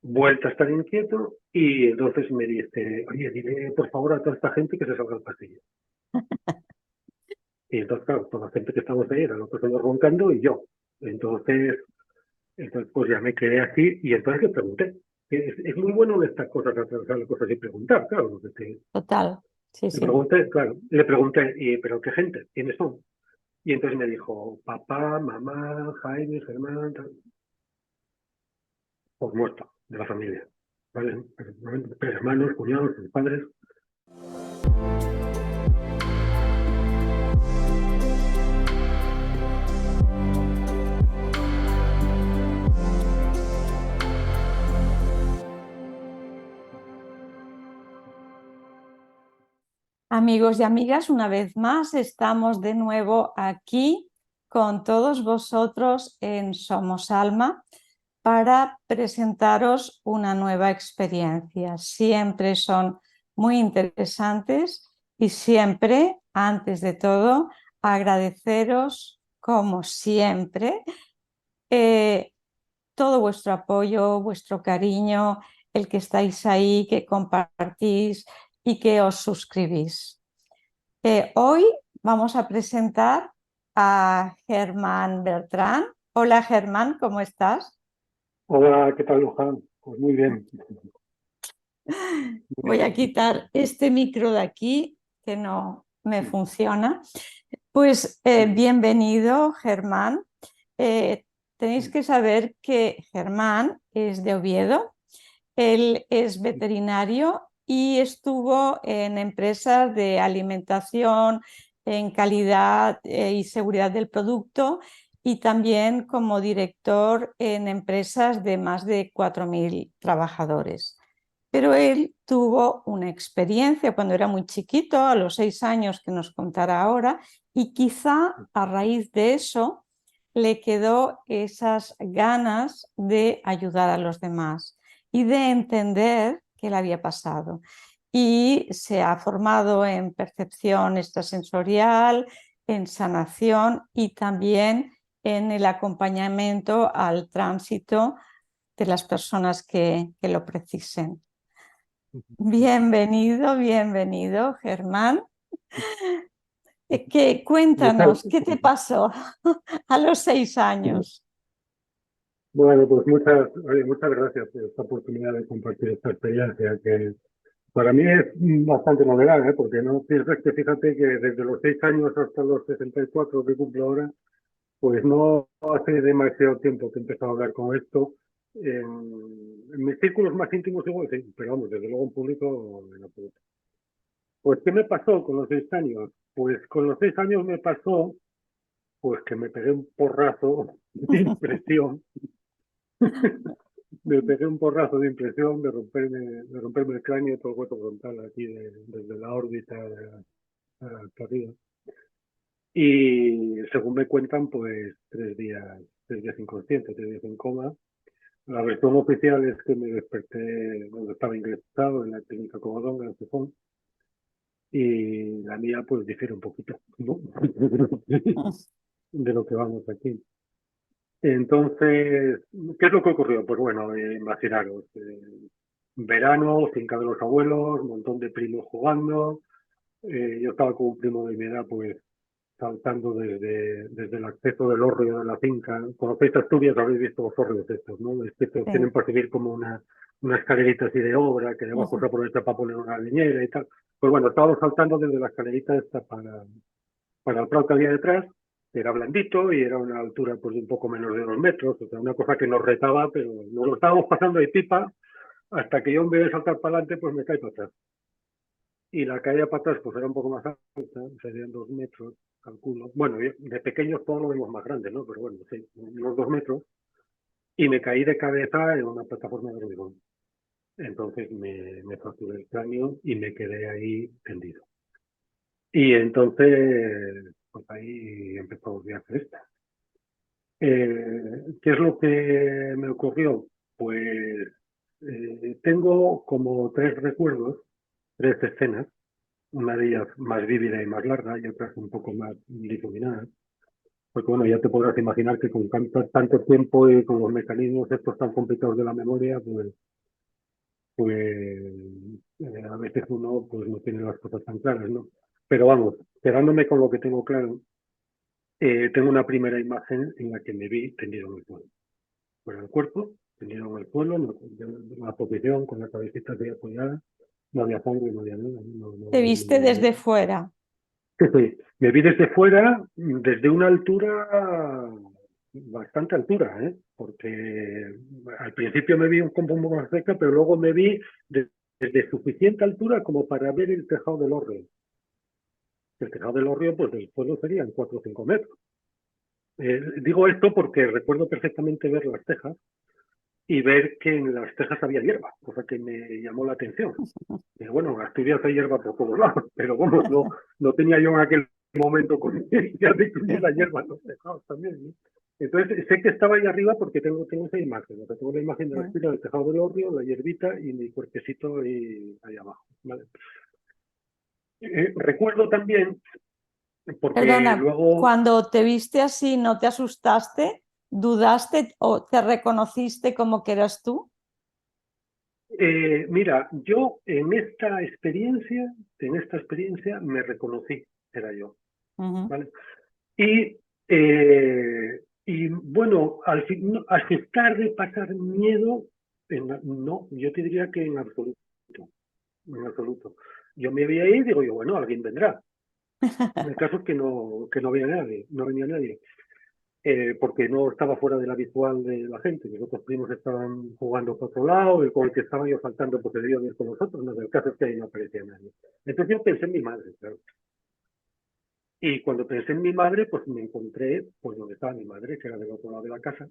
vuelta a estar inquieto y entonces me dice, oye, dile por favor a toda esta gente que se salga al pasillo. Y entonces, claro, toda la gente que estamos ahí eran los personas roncando y yo. Entonces, pues ya me quedé así y entonces le pregunté. Es muy bueno en estas cosas, atravesar las cosas y preguntar, claro. Total, sí, Le sí. pregunté, claro, le pregunté, ¿pero qué gente? ¿Quiénes son? Y entonces me dijo, papá, mamá, Jaime, Germán, pues muerto, de la familia. ¿Vale? Tres hermanos, cuñados, sus padres. Amigos y amigas, una vez más estamos de nuevo aquí con todos vosotros en Somos Alma para presentaros una nueva experiencia. Siempre son muy interesantes y siempre, antes de todo, agradeceros, como siempre, eh, todo vuestro apoyo, vuestro cariño, el que estáis ahí, que compartís y que os suscribís. Hoy vamos a presentar a Germán Bertrán. Hola Germán, ¿cómo estás? Hola, ¿qué tal, Luján? Pues muy bien. Muy Voy a bien. quitar este micro de aquí que no me funciona. Pues bienvenido Germán. Eh, Tenéis que saber que Germán es de Oviedo. Él es veterinario y estuvo en empresas de alimentación, en calidad y seguridad del producto y también como director en empresas de más de 4.000 trabajadores. Pero él tuvo una experiencia cuando era muy chiquito, a los 6 años que nos contará ahora, y quizá a raíz de eso le quedó esas ganas de ayudar a los demás y de entender qué le había pasado. Y se ha formado en percepción extrasensorial, en sanación y también en el acompañamiento al tránsito de las personas que lo precisen. Bienvenido, bienvenido, Germán. Muchas, Cuéntanos, ¿qué te pasó a los 6 años? bueno, pues muchas gracias por esta oportunidad de compartir esta experiencia que para mí es bastante novedad, ¿eh? Porque no piensas que fíjate que desde los 6 años hasta los 64 que cumplo ahora, pues no hace demasiado tiempo que he empezado a hablar con esto. En mis círculos más íntimos igual sí, pero vamos, desde luego en público en absoluto. Pues, ¿qué me pasó con los 6 años? Pues con los 6 años me pasó pues que me pegué un porrazo de impresión, me pegué un porrazo de impresión de romperme el cráneo y todo el hueso frontal aquí desde la órbita hasta arriba. Y según me cuentan, pues 3 días inconsciente, 3 días en coma. La versión oficial es que me desperté cuando estaba ingresado en la clínica Covadonga, en Gijón, y la mía pues difiere un poquito, ¿no? de lo que vamos aquí. Entonces, ¿qué es lo que ocurrió? Pues bueno, imaginaros, verano, finca de los abuelos, un montón de primos jugando. Yo estaba con un primo de mi edad, pues saltando desde el acceso del hórreo de la finca. Conocéis Asturias, habéis visto los hórreos estos, ¿no? Estos Sí. tienen para subir como una escalerita así de obra, que debajo se aprovecha para poner una leñera y tal. Pues bueno, estábamos saltando desde la escalerita esta para el prado que había detrás, era blandito y era una altura pues de un poco menos de 2 metros, o sea, una cosa que nos retaba, pero nos lo estábamos pasando de pipa hasta que yo en vez de saltar para adelante, pues me caí para atrás. Y la caída para atrás pues era un poco más alta, serían 2 metros, calculo. Bueno, de pequeños todos lo vemos más grande, ¿no? Pero bueno, sí, unos 2 metros. Y me caí de cabeza en una plataforma de hormigón. Entonces me fracturé el cráneo y me quedé ahí tendido. Y entonces, pues ahí empezó a viaje esta. ¿Qué es lo que me ocurrió? Pues tengo como tres recuerdos, tres escenas, una de ellas más vívida y más larga y otras un poco más difuminadas. Porque bueno, ya te podrás imaginar que con tanto tiempo y con los mecanismos estos tan complicados de la memoria, a veces uno pues no tiene las cosas tan claras, ¿no? Pero vamos, quedándome con lo que tengo claro, tengo una primera imagen en la que me vi tendido en el suelo. Por el cuerpo, tendido en el suelo, en la posición, con la cabecita así apoyada, no había sangre, no había nada, Te no había viste ninguna. desde fuera. Sí, me vi desde fuera, desde una altura, bastante altura, ¿eh? Porque al principio me vi un poco más cerca, pero luego me vi desde suficiente altura como para ver el tejado del hórreo. El tejado del hórreo, pues del suelo serían 4 o 5 metros. Digo esto porque recuerdo perfectamente ver las tejas y ver que en las tejas había hierba, cosa que me llamó la atención. Bueno, en Asturias hay hierba por todos lados, pero vamos, no tenía yo en aquel momento conciencia de que hubiera hierba en los tejados también, ¿no? Entonces sé que estaba ahí arriba porque tengo esa imagen, o sea, tengo la imagen de la espina del tejado del hórreo, la hierbita y mi cuerpecito ahí abajo, ¿vale? Recuerdo también, porque Perdona, luego, cuando te viste así, ¿no te asustaste? ¿Dudaste o te reconociste como que eras tú? mira, yo en esta experiencia me reconocí, era yo, Ujú. ¿vale? Y, y bueno, no, asustar de pasar miedo, no, yo te diría que en absoluto, en absoluto. Yo me veía ahí y digo yo, bueno, alguien vendrá. El caso es que no había nadie, no venía nadie, porque no estaba fuera de la visual de la gente. Mis otros primos estaban jugando por otro lado, el con el que estaba yo saltando porque debía ir con nosotros, no, el caso es que ahí no aparecía nadie. Entonces yo pensé en mi madre, claro. Y cuando pensé en mi madre, pues me encontré pues donde estaba mi madre, que era del otro lado de la casa.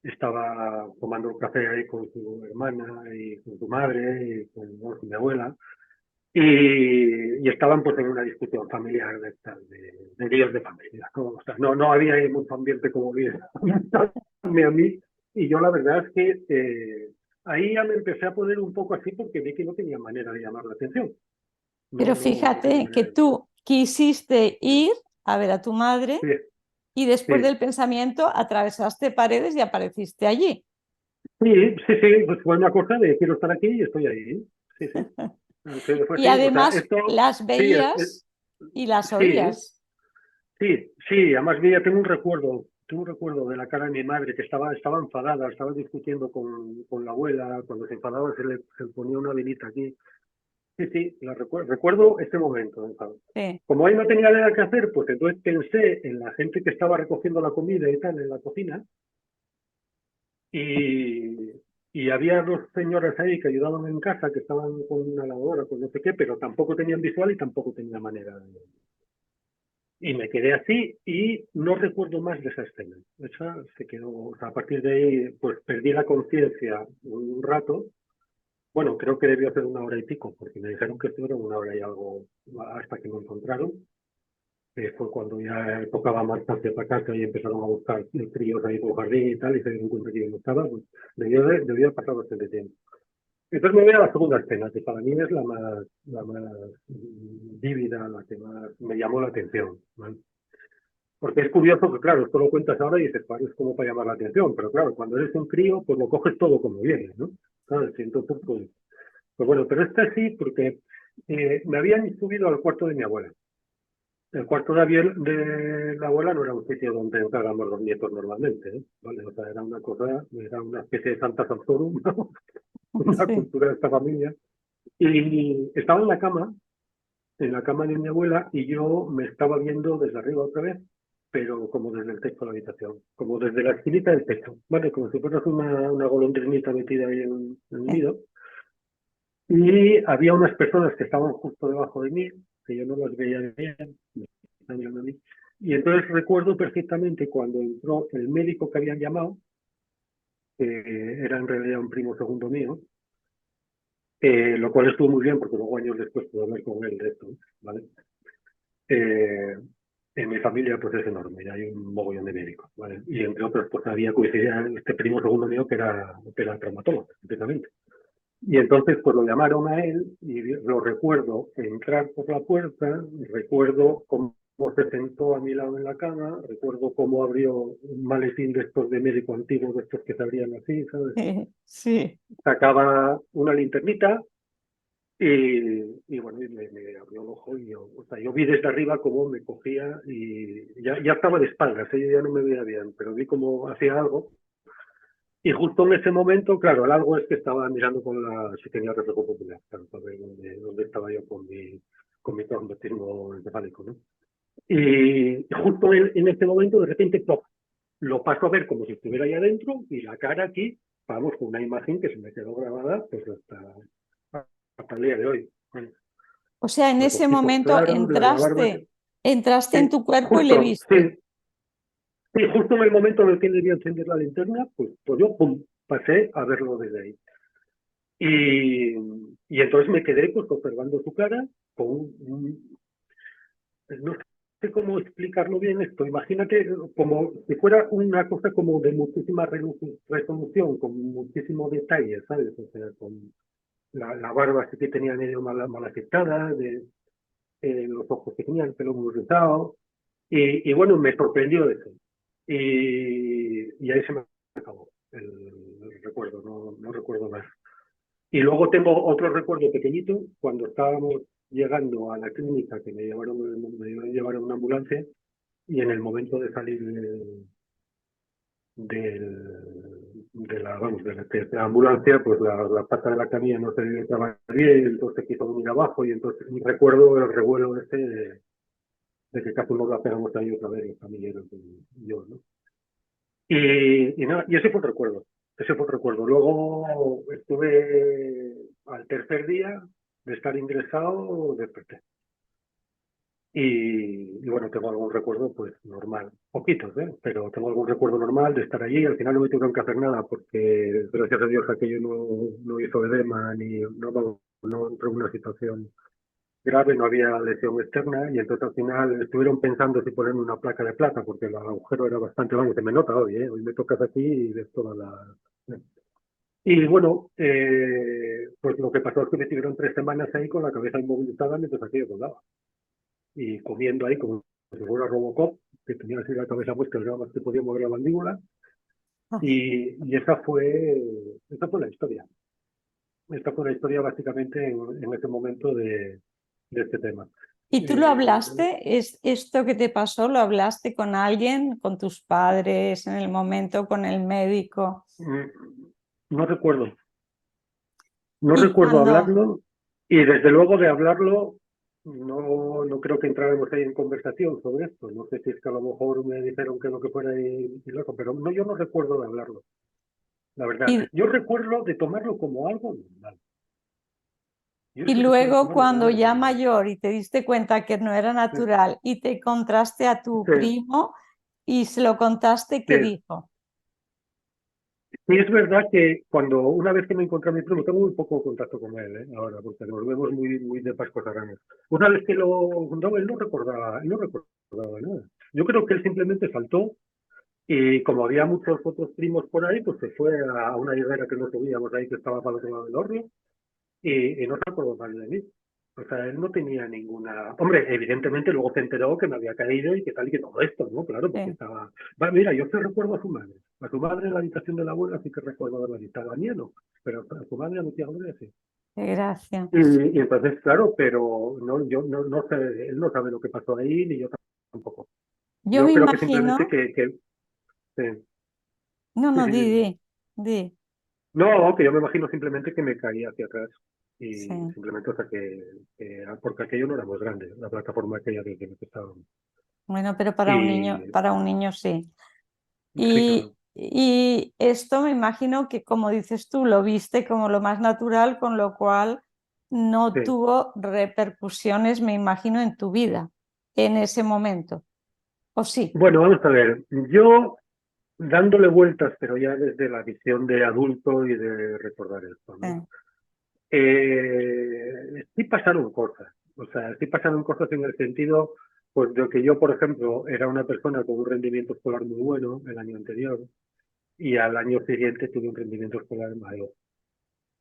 Estaba tomando un café ahí con su hermana y con su madre y con mi abuela. Y estaban pues en una discusión familiar de líos de familia, ¿no? O sea, no había ahí mucho ambiente como bien a mí. Y yo la verdad es que ahí ya me empecé a poner un poco así porque vi que no tenía manera de llamar la atención. Pero No tenía fíjate que manera de... tú quisiste ir a ver a tu madre Sí, y después sí. del pensamiento atravesaste paredes y apareciste allí. Sí, pues fue una cosa de quiero estar aquí y estoy ahí. Sí, sí. Fue Y así. O sea, además esto, las sí, veías y las sí, oías. sí. Además, mira, tengo un recuerdo de la cara de mi madre que estaba enfadada, estaba discutiendo con la abuela. Cuando se enfadaba se le ponía una velita aquí. Sí, la recuerdo ese momento de enfado. Sí. Como ahí no tenía nada que hacer, pues entonces pensé en la gente que estaba recogiendo la comida y tal en la cocina. Y, y había dos señoras ahí que ayudaban en casa, que estaban con una lavadora, con no sé qué, pero tampoco tenían visual y tampoco tenía manera de... Y me quedé así y no recuerdo más de esa escena. Esa se quedó, o sea, a partir de ahí, pues perdí la conciencia un rato. Bueno, creo que debió ser 1 hora y pico, porque me dijeron que estuvieron 1 hora y algo hasta que me encontraron. Fue cuando ya tocaba marcha hacia casa y empezaron a buscar críos ahí por el jardín y tal, y se dieron cuenta que yo no estaba, pues debió de pasar bastante tiempo. Entonces me voy a la segunda escena, que para mí es la más vívida, la que más me llamó la atención, ¿vale? Porque es curioso que, claro, esto lo cuentas ahora y dices, es como para llamar la atención, pero claro, cuando eres un crío, pues lo coges todo como viene, ¿no? ¿Sabes? Y entonces, pues bueno, pero esta sí, porque me habían subido al cuarto de mi abuela. El cuarto de la abuela no era un sitio donde entráramos los nietos normalmente, ¿eh? ¿Vale? O sea, era una especie de Santa Santorum, ¿no? Una Sí. cultura de esta familia. Y estaba en la cama de mi abuela, y yo me estaba viendo desde arriba otra vez, pero como desde el techo de la habitación, como desde la esquinita del techo, ¿vale? Como si fueras una golondrinita metida ahí en el nido. Y había unas personas que estaban justo debajo de mí, que yo no las veía bien, me estaban mirando a mí. Y entonces recuerdo perfectamente cuando entró el médico que habían llamado, que era en realidad un primo segundo mío, lo cual estuvo muy bien porque luego años después pude hablar con él de esto, ¿vale? Eh, en mi familia pues es enorme, hay un mogollón de médicos, ¿vale? Y entre otros pues había coincidido este primo segundo mío que era traumatólogo, precisamente. Y entonces pues lo llamaron a él y lo recuerdo entrar por la puerta, recuerdo cómo se sentó a mi lado en la cama, recuerdo cómo abrió un maletín de estos de médico antiguo, de estos que se abrían así, ¿sabes? Sí. Sacaba una linternita y bueno, y me abrió el ojo y yo, o sea, yo vi desde arriba cómo me cogía y ya estaba de espaldas, yo ya no me veía bien, pero vi cómo hacía algo. Y justo en ese momento, claro, el algo es que estaba mirando si tenía reflejo popular, claro, para ver dónde estaba yo con mi traumatismo encefálico, ¿no? Y justo en este momento, de repente, ¡pop!, lo paso a ver como si estuviera ahí adentro y la cara aquí, vamos, con una imagen que se me quedó grabada pues hasta el día de hoy. Bueno, O sea, en los ese ojitos momento claros, la barba. entraste en Sí, tu cuerpo y le justo, viste. sí, sí, justo en el momento en el que debía encender la linterna, pues yo pum, pasé a verlo desde ahí. Y entonces me quedé pues observando su cara con no sé cómo explicarlo bien esto. Imagínate como si fuera una cosa como de muchísima resolución, con muchísimo detalle, ¿sabes? O sea, con la barba así que tenía medio mal afectada, los ojos que tenían el pelo muy rizado. Y bueno, me sorprendió eso. Y ahí se me acabó el recuerdo, no recuerdo más. Y luego tengo otro recuerdo pequeñito, cuando estábamos llegando a la clínica, que me llevaron una ambulancia, y en el momento de salir de la ambulancia, pues la pata de la camilla no se estaba bien, entonces quiso venir abajo, y entonces recuerdo el revuelo ese de que casi nos la pegamos ahí otra vez, los camilleros y yo, ¿no? Y ese fue el recuerdo. Ese fue el recuerdo. Luego estuve al tercer día de estar ingresado, desperté. Y bueno, tengo algún recuerdo, pues normal. Poquitos, ¿eh? Pero tengo algún recuerdo normal de estar allí. Al final no me tuvieron que hacer nada porque, gracias a Dios, aquello no hizo edema ni no entró en una situación grave, no había lesión externa y entonces al final estuvieron pensando si ponerme una placa de plata porque el agujero era bastante, vamos, se me nota hoy, ¿eh? Hoy me tocas aquí y ves toda la. Y bueno, pues lo que pasó es que me tuvieron 3 semanas ahí con la cabeza inmovilizada mientras aquello colgaba y comiendo ahí como si fuera Robocop, que tenía así la cabeza puesta, nada más que podía mover la mandíbula y esa fue la historia. Esta fue la historia básicamente en ese momento de este tema. ¿Y tú lo Eh, hablaste? ¿Esto que te pasó, lo hablaste con alguien, con tus padres en el momento, con el médico? no recuerdo, no Y recuerdo cuando, hablarlo y desde luego de hablarlo no creo que entráramos ahí en conversación sobre esto. No sé si es que a lo mejor me dijeron que lo que fuera y loco, pero no, yo no recuerdo de hablarlo, la verdad. y, Yo recuerdo de tomarlo como algo normal. Yo es y que recuerdo luego tomarlo como cuando algo ya normal. mayor y te diste cuenta que no era Sí, natural y te encontraste a tu sí, primo y se lo contaste, sí. ¿qué dijo? Y es verdad que una vez que me encontré a mi primo, tengo muy poco contacto con él, ahora, porque nos vemos muy, muy de pascos arañas. Una vez que lo encontraba, él no recordaba nada. Yo creo que él simplemente saltó y como había muchos otros primos por ahí, pues se fue a una higuera que no subíamos ahí, que estaba para el otro lado del horno, y no se acordó mal de mí. O sea, él no tenía ninguna. Hombre, evidentemente luego se enteró que me había caído y que tal y que todo esto, ¿no? Claro, porque Sí, estaba. Mira, yo sí recuerdo a su madre. A su madre en la habitación de la abuela sí que recuerdo haberla visto. A mí no, pero a su madre, a mi tía Gloria sí. qué gracia. Y entonces, claro, pero no, yo no sé, él no sabe lo que pasó ahí, ni yo tampoco. Yo Yo me creo que simplemente imagino, que sí, no, sí, no, sí, sí. di, No, que yo me imagino simplemente que me caí hacia atrás y sí. simplemente, o sea, porque aquello no era muy grande, la plataforma aquella de que estábamos. Bueno, pero Y para un niño sí. sí, claro. Y esto me imagino que, como dices tú, lo viste como lo más natural, con lo cual no Sí. tuvo repercusiones, me imagino, en tu vida en ese momento. ¿O sí? Bueno, vamos a ver, yo dándole vueltas, pero ya desde la visión de adulto y de recordar esto, ¿no? Eh, Sí pasaron cosas, o sea, sí pasaron cosas en el sentido, pues, de que yo, por ejemplo, era una persona con un rendimiento escolar muy bueno el año anterior y al año siguiente tuve un rendimiento escolar malo.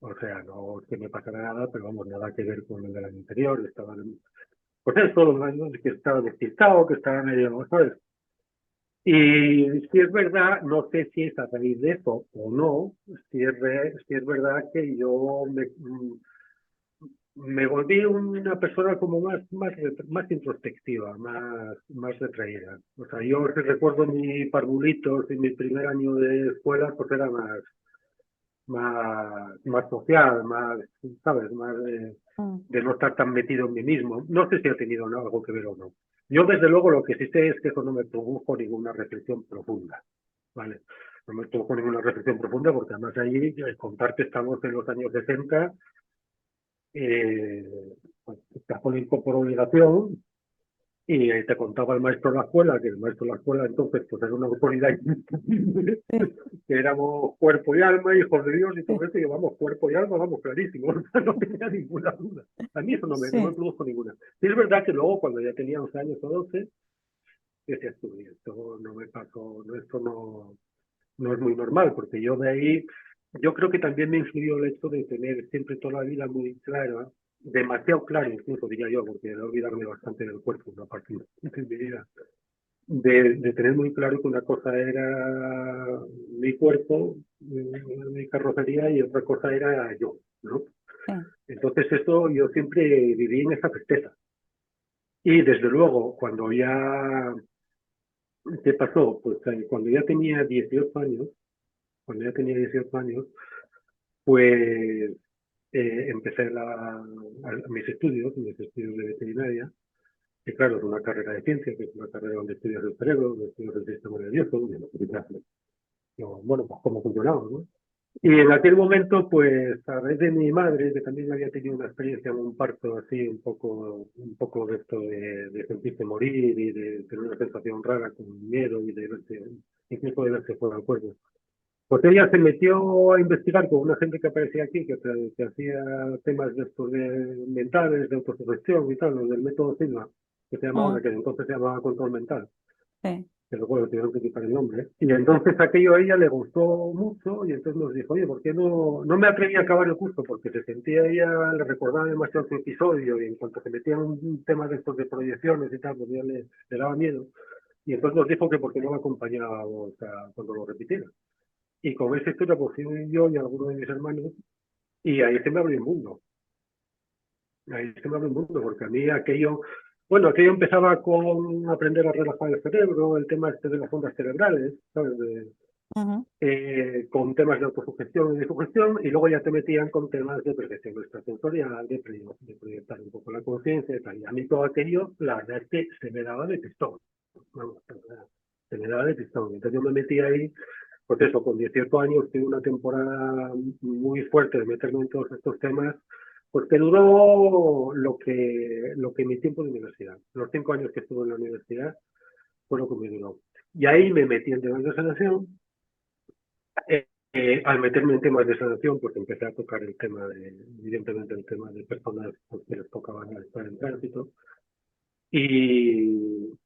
O sea, no es que me pasara nada, pero vamos, nada que ver con el del año anterior. pues eso, los años que estaba despistado, que estaba medio, ¿sabes? Y si es verdad, no sé si es a raíz de eso o no, si es verdad que yo me volví una persona como más introspectiva, más retraída. O sea, yo recuerdo mis parvulitos en mi primer año de escuela, pues era más social, más, ¿sabes? Más Mm. de no estar tan metido en mí mismo. No sé si ha tenido algo que ver o no. Yo, desde luego, lo que sí sé es que eso no me produjo ninguna reflexión profunda, ¿vale? No me produjo ninguna reflexión profunda porque además ahí, contar que estamos en los años 60, pues, estás por obligación. Y te contaba el maestro de la escuela, que el maestro de la escuela entonces pues era una autoridad Sí, que éramos cuerpo y alma, hijos de Dios y todo sí, eso, y vamos, cuerpo y alma, vamos, clarísimo, no tenía ninguna duda. A mí eso no me sí. produjo ninguna. Y es verdad que luego, cuando ya tenía 11 años o 12, decía, esto no me pasó, esto no es muy normal, porque yo de ahí, yo creo que también me influyó el hecho de tener siempre toda la vida muy clara, demasiado claro incluso diría yo, porque de olvidarme bastante del cuerpo, una parte de mi vida, de tener muy claro que una cosa era mi cuerpo, mi carrocería, y otra cosa era yo, ¿no? Sí. Entonces esto yo siempre viví en esa certeza. Y desde luego, cuando ya, ¿qué pasó? Pues cuando ya tenía 18 años, pues empecé mis estudios de veterinaria, que claro, es una carrera de ciencia, que es una carrera donde estudias el cerebro, donde estudias el sistema nervioso, donde bueno, pues cómo funcionaba, ¿no? Y en aquel momento, pues a través de mi madre, que también había tenido una experiencia en un parto así, un poco de esto de sentirse morir y de tener una sensación rara con miedo y de verse, incluso de verse fuera del cuerpo. Pues ella se metió a investigar con una gente que aparecía aquí, que hacía temas de estos mentales, de autosugestión y tal, los del método Sigma, que se llama ahora, Mm, que entonces se llamaba control mental, sí. que luego le tuvieron que quitar el nombre. Y entonces aquello a ella le gustó mucho y entonces nos dijo, oye, ¿por qué no me atreví a acabar el curso? Porque se sentía ella, le recordaba demasiado su episodio y en cuanto se metía en un tema de estos de proyecciones y tal, pues ya le daba miedo. Y entonces nos dijo que por qué no la acompañábamos cuando lo repitiera. Y con esa historia pues fui yo y algunos de mis hermanos y ahí se me abrió el mundo. Ahí se me abrió el mundo porque a mí aquello empezaba con aprender a relajar el cerebro, el tema este de las ondas cerebrales, ¿sabes? Ujú. Con temas de autosugestión y de sugestión, y luego ya te metían con temas de percepción extrasensorial, de proyectar un poco la conciencia y tal. Y a mí todo aquello, la verdad es que se me daba de pistón. Vamos, se me daba de pistón. Entonces yo me metí ahí, pues eso, con 18 años, tuve una temporada muy fuerte de meterme en todos estos temas, pues que duró lo que mi tiempo de universidad. Los 5 años que estuve en la universidad fue lo que me duró. Y ahí me metí en temas de sanación. Al meterme en temas de sanación, pues empecé a tocar evidentemente el tema de personas pues, que les tocaban estar en tránsito. Y,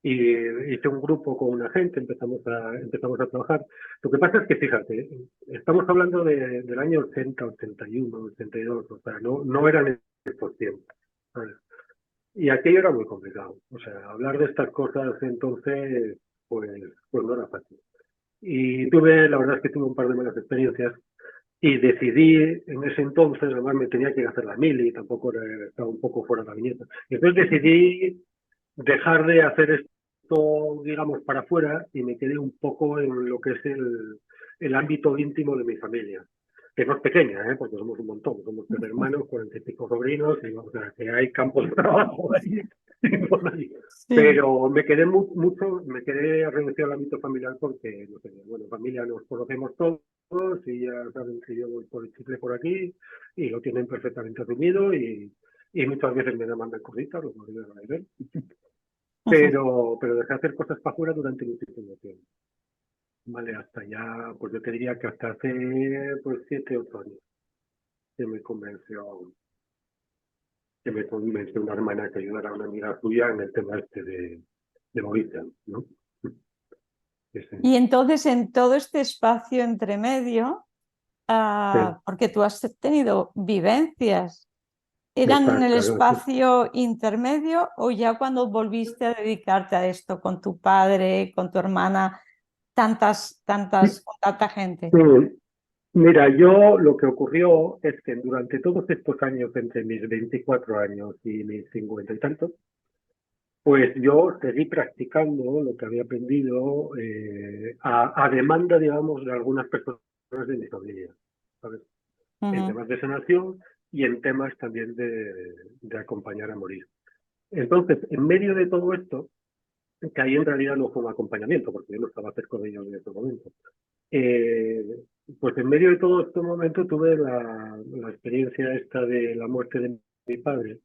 hice un grupo con una gente, empezamos a trabajar. Lo que pasa es que, fíjate, estamos hablando del año 80, 81, 82, o sea, no eran estos tiempos, ¿sabes? Y aquello era muy complicado. O sea, hablar de estas cosas entonces, pues, pues no era fácil. Y la verdad es que tuve un par de malas experiencias y decidí en ese entonces, además me tenía que hacer la mili, tampoco estaba un poco fuera de la viñeta. Y entonces decidí dejar de hacer esto, digamos, para afuera y me quedé un poco en lo que es el ámbito íntimo de mi familia. Que no es pequeña, porque somos un montón, somos 3 hermanos, 40 y pico sobrinos, y, o sea, que hay campos de trabajo ahí. Por ahí. Sí. Pero me quedé reducido al ámbito familiar porque, no sé, bueno, familia nos conocemos todos y ya saben que yo voy por el chicle por aquí y lo tienen perfectamente asumido y muchas veces me mandan cositas, los maridos van a ver. Pero dejé hacer cosas para afuera durante muchísimo tiempo. Vale, hasta ya, pues yo te diría que hasta hace pues 7, 8 años que me convenció una hermana que ayudara a una amiga suya en el tema este de Mauricio, ¿no? Ese, Y entonces en todo este espacio entre medio, sí, porque tú has tenido vivencias ¿Eran en el Exacto, sí. espacio intermedio o ya cuando volviste a dedicarte a esto con tu padre, con tu hermana, con tanta gente? Mm, Mira, yo lo que ocurrió es que durante todos estos años, entre mis 24 años y mis 50 y tantos, pues yo seguí practicando lo que había aprendido a demanda, digamos, de algunas personas de mi familia, ¿sabes? En Ujú, temas de sanación y en temas también de acompañar a morir. Entonces, en medio de todo esto, que ahí en realidad no fue un acompañamiento, porque yo no estaba cerca de ellos en ese momento, eh, pues en medio de todo este momento tuve la experiencia esta de la muerte de mi padre,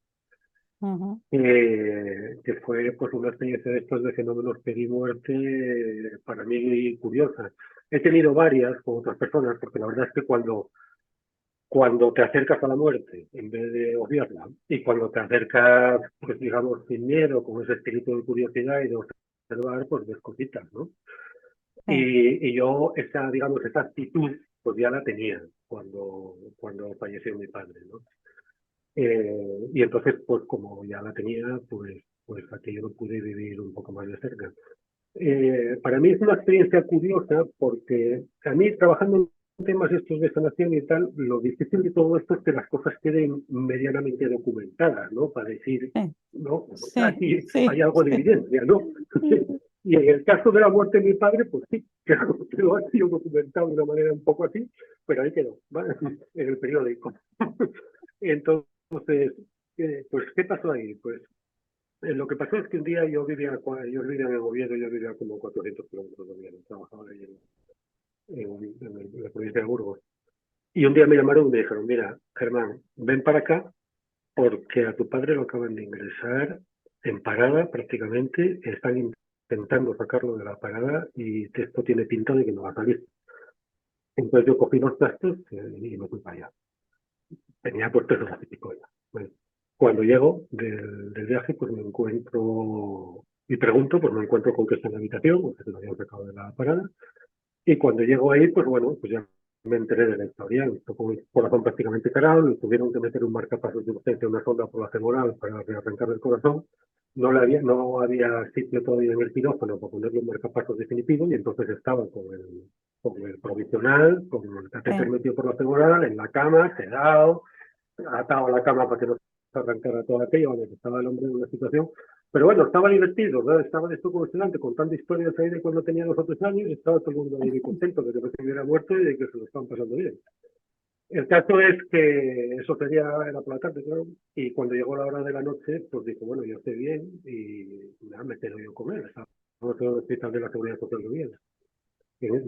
ujú. que fue pues una experiencia de estos de fenómenos peri-muerte para mí curiosa. He tenido varias con otras personas, porque la verdad es que cuando te acercas a la muerte, en vez de obviarla, y cuando te acercas, pues digamos, sin miedo, con ese espíritu de curiosidad y de observar, pues ves cositas, ¿no? Sí. Y yo esa, digamos, esa actitud, pues ya la tenía cuando falleció mi padre, ¿no? Y entonces, pues como ya la tenía, pues aquello lo pude vivir un poco más de cerca. Para mí es una experiencia curiosa porque a mí trabajando en temas estos de sanación y tal, lo difícil de todo esto es que las cosas queden medianamente documentadas, ¿no? Para decir, Sí, no, sí, aquí hay sí, algo de sí. evidencia, ¿no? Y en el caso de la muerte de mi padre, pues sí, claro, quedó así documentado de una manera un poco así, pero ahí quedó, ¿vale? En el periódico. Entonces, pues, ¿qué pasó ahí? Pues lo que pasó es que un día yo vivía en el Oviedo, yo vivía como 400 kilómetros de Oviedo, trabajaba ahí en la provincia de Burgos. Y un día me llamaron y me dijeron, mira, Germán, ven para acá porque a tu padre lo acaban de ingresar en parada prácticamente, están intentando sacarlo de la parada y esto tiene pinta de que no va a salir. Entonces yo cogí los trastos y me fui para allá. Tenía pues 3 horas y pico ya. Bueno, cuando llego del viaje, pues me encuentro y pregunto, pues me encuentro con que está en la habitación, porque se lo habían sacado de la parada. Y cuando llego ahí, pues bueno, pues ya me enteré de la historia. Esto con el corazón prácticamente cargado, le tuvieron que meter un marcapasos de urgencia, una sonda por la femoral para rearrancar el corazón. No había sitio todavía en el quirófano para ponerle un marcapasos definitivo y entonces estaba con el provisional, con el catéter Sí. metido por la femoral, en la cama, sedado, atado a la cama para que no se arrancara todo aquello, donde estaba el hombre en una situación. Pero bueno, estaba divertido, ¿no? Estaba de esto como estudiante contando historias ahí de cuando tenía 2 o 3 años y estaba todo el mundo ahí contento de que no se hubiera muerto y de que se lo estaban pasando bien. El caso es que eso era por la tarde, claro, y cuando llegó la hora de la noche, pues dijo, bueno, yo estoy bien y nada, me quedo yo con él. Estaba en el hospital de la Seguridad Social de Oviedo.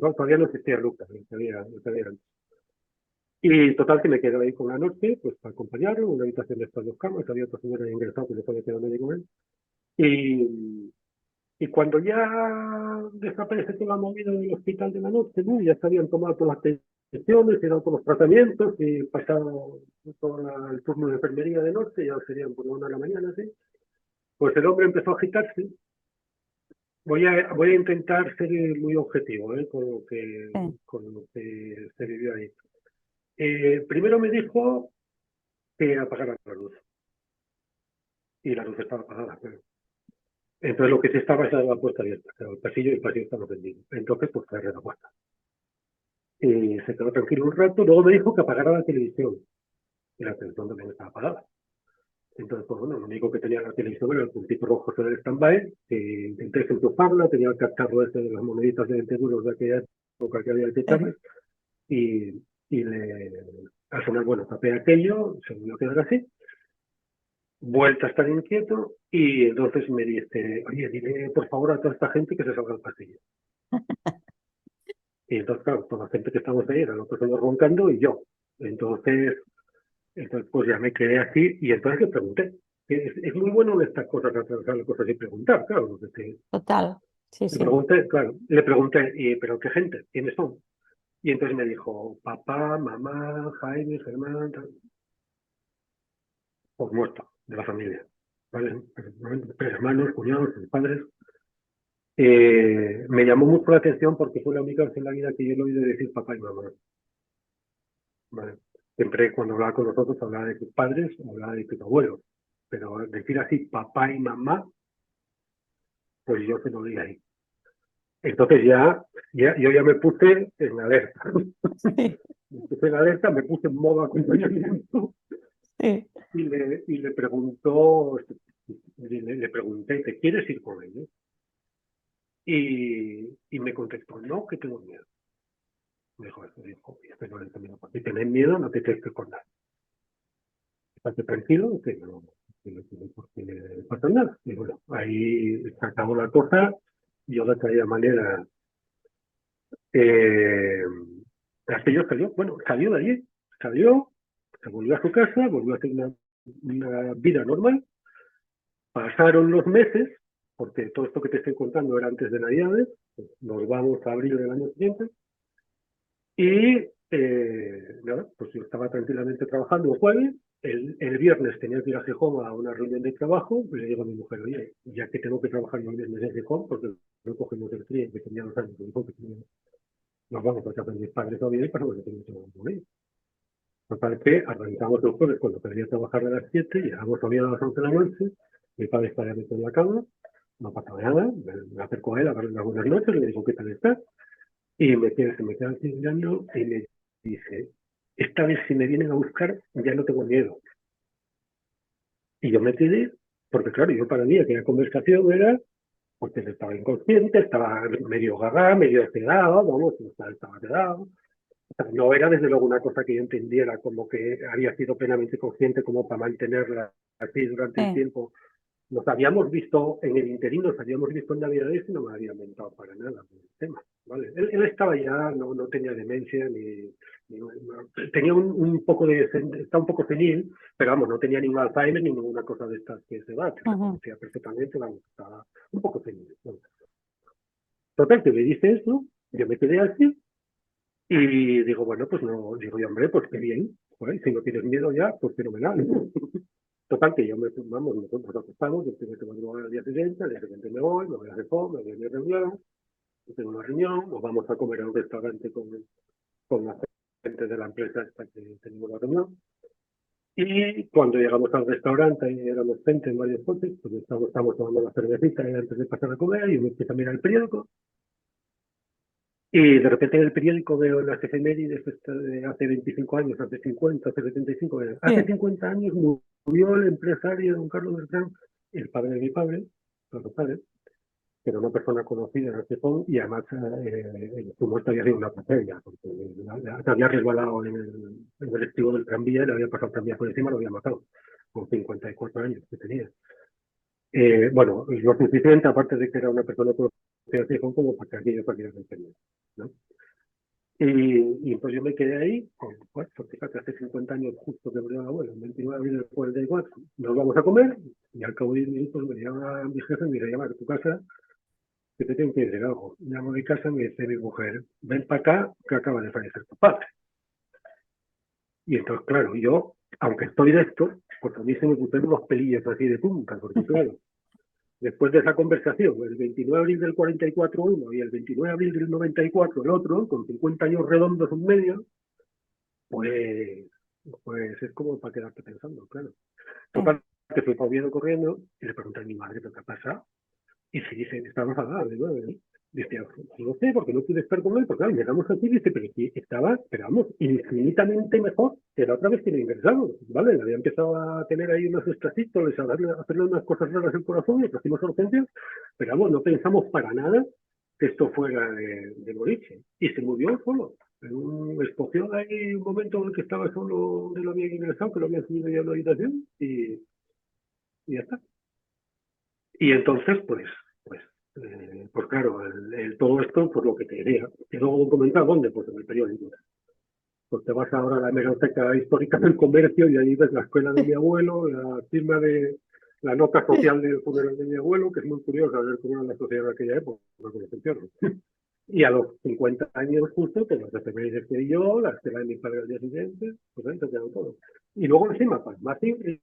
No, todavía no existía Lucas, no sabía. Y total que me quedo ahí con la noche, pues para acompañarlo, una habitación de estas 2 camas, había otra señora ingresada que le estaba quedando ahí con él. Y cuando ya desaparece toda la movida del hospital de la noche, ¿no? Ya se habían tomado todas las atenciones, y dado todos los tratamientos, y pasado todo el turno de enfermería de noche, ya serían por la 1 de la mañana, ¿sí? Pues el hombre empezó a agitarse. Voy a intentar ser muy objetivo, ¿eh? Sí. Con lo que se vivió ahí. Primero me dijo que apagara la luz, y la luz estaba apagada, claro. Entonces lo que sí estaba era la puerta abierta, claro, el pasillo estaba encendido. Entonces, pues cerré la puerta. Y se quedó tranquilo un rato, luego me dijo que apagara la televisión, y la televisión también estaba apagada. Entonces, pues bueno, lo único que tenía la televisión era el puntito rojo del stand-by, que intenté desenchufarla, tenía el cacharro ese de las moneditas de 20 duros de aquella época que había que echarle, y, al final, bueno, tapé aquello, se me a quedar así, vuelta a estar inquieto, y entonces me dice, oye, dile por favor a toda esta gente que se salga al pasillo. Y entonces, claro, toda la gente que estamos ahí eran los personas roncando y yo. Entonces, pues ya me quedé así y entonces le pregunté. Es muy bueno en estas cosas, atravesar las cosas y preguntar, claro. Total. Sí, Le sí. pregunté, claro, le pregunté, ¿pero qué gente? ¿Quiénes son? Y entonces me dijo, papá, mamá, Jaime, Germán, por muerto, de la familia. ¿Vale? 3 hermanos, cuñados, padres. Me llamó mucho la atención porque fue la única vez en la vida que yo le he oído decir papá y mamá. ¿Vale? Siempre cuando hablaba con nosotros hablaba de tus padres, hablaba de tus abuelos. Pero decir así papá y mamá, pues yo se lo di ahí. Entonces yo ya me puse en alerta. sí, Me puse en alerta, me puse en modo acompañamiento sí. y le preguntó, le pregunté, ¿te quieres ir con ellos? Y me contestó, no, que tengo miedo. Me dijo, eso dijo, y estoy no le entendí, si tenés miedo, no te tienes que contar. Estate tranquilo, que no tiene por qué pasar nada. Y bueno, ahí se acabó la cosa. Yo de aquella manera, eh, aquello salió, bueno, salió de allí, salió, se volvió a su casa, volvió a hacer una vida normal. Pasaron los meses, porque todo esto que te estoy contando era antes de Navidades, pues nos vamos a abril del año siguiente, y nada, pues yo estaba tranquilamente trabajando el jueves, el viernes tenía que ir a Gijón a una reunión de trabajo, y le digo a mi mujer, oye, ya que tengo que trabajar los viernes en Gijón, porque no cogemos el tren que tenía 2 años, que tenía, nos vamos a casa de mis padres todavía y pasamos el fin de semana con ellos. Total que arrancamos el jueves cuando quería trabajar a las 7, llegamos todavía a las 11 de la noche, mi padre estaba metido en la cama, no pasaba nada, me acerco a él a darle las buenas noches, le digo, ¿qué tal estás? Y se me queda así mirando y me dice, esta vez si me vienen a buscar ya no tengo miedo. Y yo me quedé, porque claro, yo para mí aquella conversación era, porque estaba inconsciente, estaba medio gaga, medio sedado, vamos, estaba sedado. O sea, no era desde luego una cosa que yo entendiera como que había sido plenamente consciente como para mantenerla así durante el Sí. tiempo. Nos habíamos visto en el interín, nos habíamos visto en Navidades y no me había inventado para nada el tema. ¿Vale? Él estaba ya, no tenía demencia, tenía un poco está un poco senil, pero vamos, no tenía ningún Alzheimer ni ninguna cosa de estas que se va, que se Ujú. conocía perfectamente, vamos, estaba un poco senil. ¿No? Total, que me dice eso, yo me quedé así y digo, bueno, pues no, digo yo, hombre, pues qué bien, pues, si no tienes miedo ya, pues fenomenal. Total, que yo nos acostamos, yo tengo que madrugar al día siguiente me voy a Japón, me voy a mi reunión, tengo una reunión, nos vamos a comer a un restaurante con la gente de la empresa hasta que tenemos la reunión. Y cuando llegamos al restaurante, y éramos gente en varios coches, pues estamos tomando la cervecita antes de pasar a comer, y me empiezo a mirar el periódico, y de repente en el periódico veo las efemérides de hace 25 años, hace 50, hace 75 años. Hace Sí. 50 años murió el empresario don Carlos Bertrán, el padre de mi padre, Carlos Padre, que era una persona conocida en el Japón y además su muerte había sido una tragedia, porque se había resbalado en el estribo del tranvía, le había pasado el tranvía por encima, lo había matado, con 54 años que tenía. Bueno, lo suficiente, aparte de que era una persona conocida en el Japón, como para que aquello saliera del periódico, ¿no? Y entonces yo me quedé ahí, pues, fíjate, hace 50 años justo que murió la abuela, el 29 de abril del 44, nos vamos a comer, y al cabo de 10 minutos me llama mi jefe y me dice, llamar a tu casa, que te tengo que decir algo. Llamo a mi casa y me dice mi mujer, ven para acá, que acaba de fallecer tu padre. Y entonces, claro, yo, aunque estoy de esto, pues a mí se me pusieron los pelillos así de punta, porque claro, después de esa conversación, el 29 de abril del 44 uno y el 29 de abril del 94 el otro, con 50 años redondos en medio, pues, pues es como para quedarte pensando, claro. Sí. Total, que fui corriendo y le pregunté a mi madre qué pasa. Y se dice, estamos hablando de nuevo, ¿no? Dice, no sé, porque no pude estar con él, porque claro, llegamos aquí, dice, pero sí, estaba, pero vamos, infinitamente mejor que la otra vez que le ingresamos, ¿vale? Le había empezado a tener ahí unos estrasitos, a hacerle unas cosas raras en el corazón, le pusimos urgencias, pero vamos, no pensamos para nada que esto fuera de boliche. Y se murió solo. Escogió ahí un momento en el que estaba solo, donde lo había ingresado, que lo había subido ya a la habitación, y ya está. Y entonces, pues claro, todo esto, pues lo que te diría, quedó documentado, ¿dónde? Pues en el periódico. Pues te vas ahora a la hemeroteca histórica del comercio y ahí ves la escuela de mi abuelo, la firma de la nota social del funeral de mi abuelo, que es muy curioso ver cómo era la sociedad de aquella época, con los entierros. Y a los 50 años justo, pues las efemérides que di yo, la escuela de mi padre al día siguiente, pues ahí te quedan todo. Y luego encima, para más ir,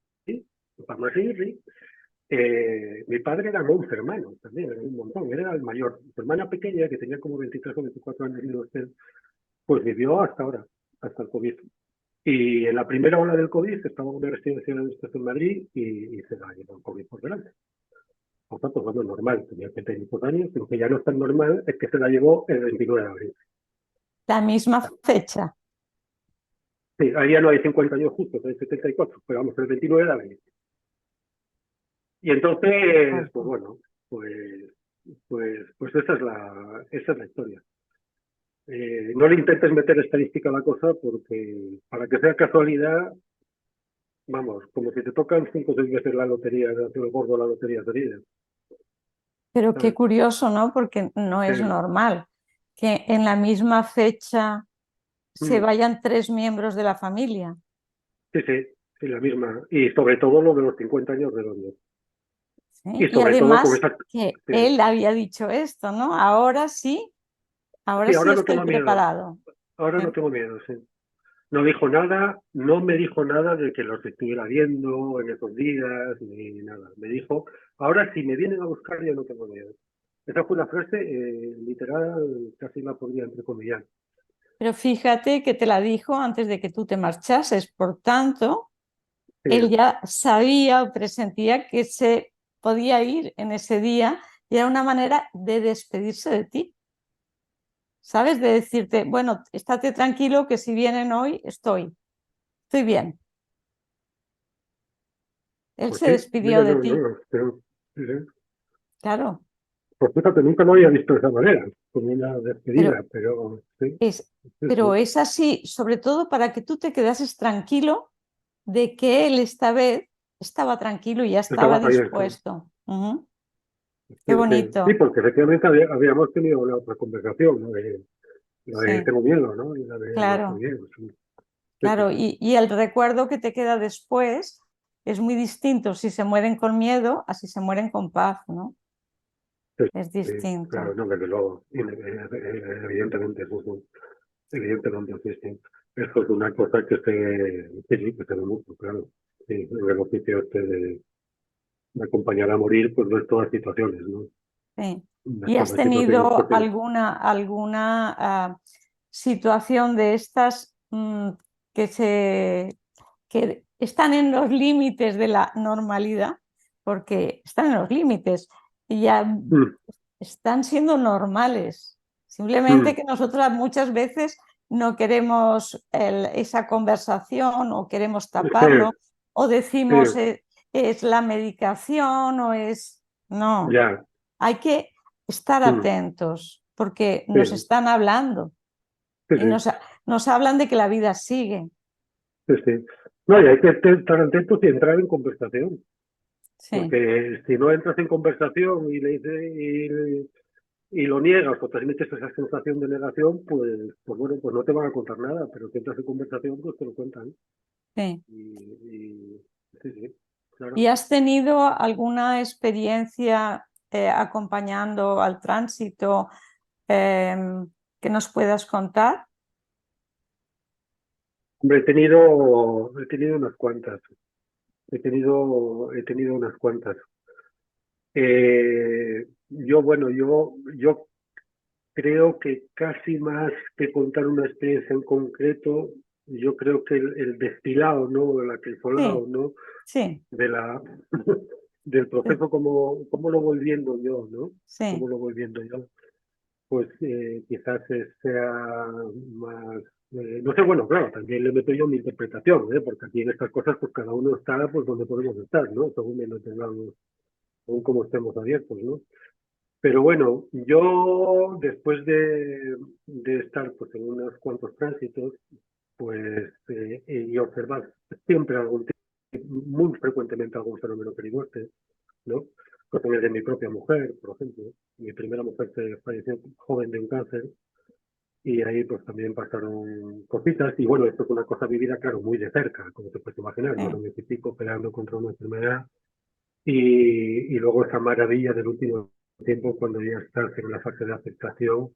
mi padre era 11 hermanos también, era un montón, era el mayor. Su hermana pequeña, que tenía como 23 o 24 años, y usted, pues vivió hasta ahora, hasta el COVID. Y en la primera ola del COVID estaba en una residencia de estas en Madrid y se la llevó el COVID por delante. Por tanto, bueno, normal, tenía 75 años, lo que ya no es tan normal es que se la llevó el 29 de abril. La misma fecha. Sí, ahí ya no hay 50 años justos, hay 74, pero vamos, el 29 de abril. Y entonces, pues bueno, pues esa es la historia. No le intentes meter estadística a la cosa porque para que sea casualidad, vamos, como si te tocan 5 o 6 veces la lotería, el gordo la lotería de vida. Pero qué ¿Sabes? curioso, ¿no? Porque no es normal que en la misma fecha se vayan 3 miembros de la familia. Sí, sí, sí, la misma. Y sobre todo lo de los 50 años redondos. ¿Sí? Y Y sobre todo con además esa... que Sí, él había dicho esto, ¿no? Ahora sí, sí ahora no estoy tengo miedo. preparado. Ahora no tengo miedo, sí. No dijo nada, no me dijo nada de que los estuviera viendo en esos días, ni nada. Me dijo, ahora si me vienen a buscar ya no tengo miedo. Esa fue una frase literal, casi la podría entrecomillar. Pero fíjate que te la dijo antes de que tú te marchases. Por tanto, Sí, él ya sabía o presentía que se podía ir en ese día y era una manera de despedirse de ti. ¿Sabes? De decirte, bueno, estate tranquilo que si vienen hoy, estoy bien. Él pues se sí, mira, despidió de ti, pero, sí, sí. claro, Pues fíjate, nunca lo había visto de esa manera, como una pero despedida, pero sí, es, sí, pero sí. es así, sobre todo para que tú te quedases tranquilo de que él esta vez estaba tranquilo y ya estaba Estaba bien, sí. dispuesto. Ujú. Sí, Qué sí. Sí, bonito, porque efectivamente habíamos tenido una otra conversación, ¿no? La de sí, tengo miedo, ¿no? Y la de no estoy claro, bien. Sí, sí, claro. sí. Y el recuerdo que te queda después es muy distinto si se mueren con miedo a si se mueren con paz, ¿no? Sí, Es sí, claro, distinto. no, desde luego, evidentemente, sí, sí. Evidentemente, sí, sí. Esto es una cosa que se ve mucho, claro. Sí, el beneficio de acompañar a morir, pues no es todas situaciones, ¿no? Sí. No es ¿Y has todas situaciones, tenido porque alguna situación de estas que, que están en los límites de la normalidad? Porque están en los límites y ya mm, están siendo normales. Simplemente mm, que nosotras muchas veces no queremos esa conversación o queremos sí, taparlo o sí, decimos es la medicación o es... No, ya, hay que estar mm, atentos porque nos sí, están hablando sí, y sí, nos hablan de que la vida sigue. sí, sí. No, y hay que estar atentos y entrar en conversación, Sí, porque si no entras en conversación y le dices y lo niegas o transmites esa sensación de negación, pues bueno, pues no te van a contar nada, pero si entras en conversación, pues te lo cuentan. sí. Y sí, sí, ¿Y claro. has tenido alguna experiencia acompañando al tránsito que nos puedas contar? Hombre, he tenido unas cuantas, he tenido unas cuantas. Bueno, yo creo que casi más que contar una experiencia en concreto, yo creo que el destilado, ¿no? El Sí, acrisolado, ¿no? sí, De la, del proceso, cómo lo voy viendo yo, ¿no? sí, Cómo lo voy viendo yo. Pues quizás sea más, no sé, bueno, claro, también le meto yo mi interpretación, ¿eh? Porque aquí en estas cosas, pues cada uno está pues donde podemos estar, ¿no? Según lo tengamos, según cómo estemos abiertos, ¿no? Pero bueno, yo después de estar pues en unos cuantos tránsitos, pues y observar siempre muy frecuentemente algún fenómeno perigoste, ¿no? Cuestiones de mi propia mujer, por ejemplo. Mi primera mujer se falleció joven de un cáncer y ahí pues también pasaron cositas y bueno, esto es una cosa vivida, claro, muy de cerca, como te puedes imaginar, sí, 2 años y pico peleando contra una enfermedad y luego esa maravilla del último tiempo cuando ya estás en la fase de aceptación,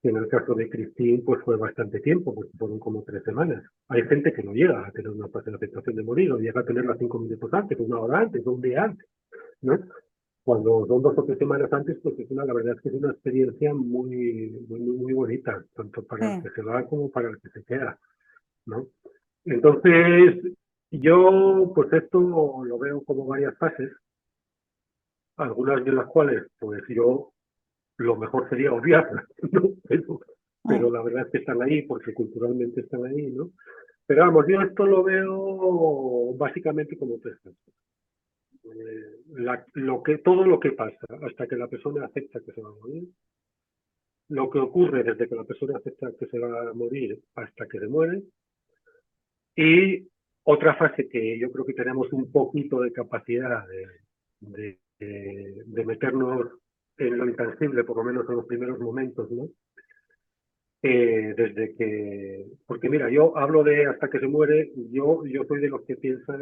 que en el caso de Christine pues fue bastante tiempo, porque fueron como 3 semanas. Hay gente que no llega a tener una fase de aceptación de morir, o llega a tenerla 5 minutos antes, una hora antes, o un día antes, ¿no? Cuando son 2 o 3 semanas antes, pues la verdad es que es una experiencia muy bonita, tanto para el sí. que se va como para el que se queda, ¿no? Entonces, yo pues esto lo veo como varias fases, algunas de las cuales pues yo lo mejor sería obviarlas, ¿no? Pero la verdad es que están ahí porque culturalmente están ahí, ¿no? Pero vamos, yo esto lo veo básicamente como tres cosas. Todo lo que pasa hasta que la persona acepta que se va a morir, lo que ocurre desde que la persona acepta que se va a morir hasta que se muere, y otra fase que yo creo que tenemos un poquito de capacidad de meternos en lo intangible, por lo menos en los primeros momentos, ¿no? Desde que, porque mira, yo hablo de hasta que se muere, yo soy de los que piensan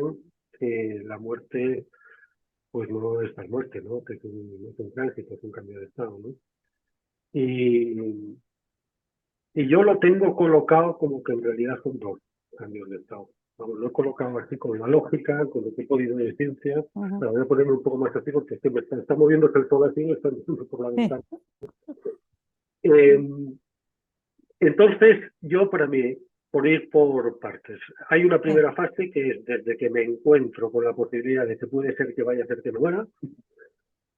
que la muerte pues no es la muerte, ¿no? Que es un tránsito, es un cambio de estado, ¿no? Y, y yo lo tengo colocado como que en realidad son dos cambios de estado. Vamos, lo he colocado así con la lógica, con lo que he podido de ciencia, pero voy a ponerme un poco más así porque es que está moviéndose el sol así, me está viendo por la Sí, ventana. Eh, entonces, yo para mí, por ir por partes, hay una sí. primera fase que es desde que me encuentro con la posibilidad de que puede ser que vaya a ser que me muera,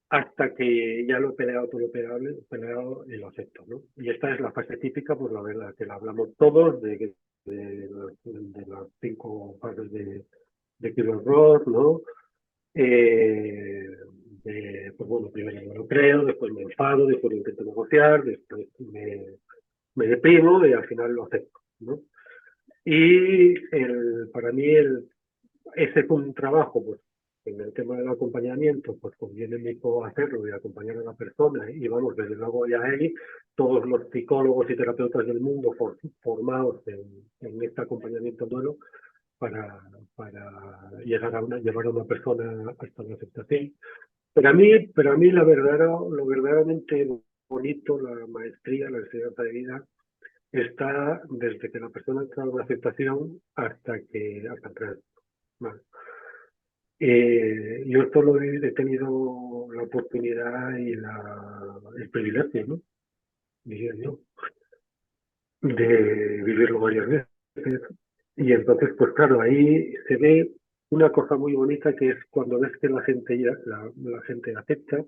hasta que ya lo he peleado todo lo peleado y lo acepto, ¿no? Y esta es la fase típica, pues la verdad, que la hablamos todos de las 5 fases de Killer Ross, ¿no? Eh, pues bueno, primero no lo creo, después me enfado, después lo intento negociar, después me deprimo y al final lo acepto, ¿no? Y para mí ese fue un trabajo, pues en el tema del acompañamiento, pues conviene mucho hacerlo y acompañar a la persona. Y vamos, desde luego ya hay todos los psicólogos y terapeutas del mundo formados en este acompañamiento al duelo para llevar a una persona hasta la aceptación. Pero a mí lo verdaderamente bonito, la maestría, la enseñanza de vida, está desde que la persona entra en la aceptación hasta entrar. Vale. Yo solo he tenido la oportunidad y el privilegio, ¿no? Diría yo, de vivirlo varias veces. Y entonces, pues claro, ahí se ve una cosa muy bonita que es cuando ves que la gente acepta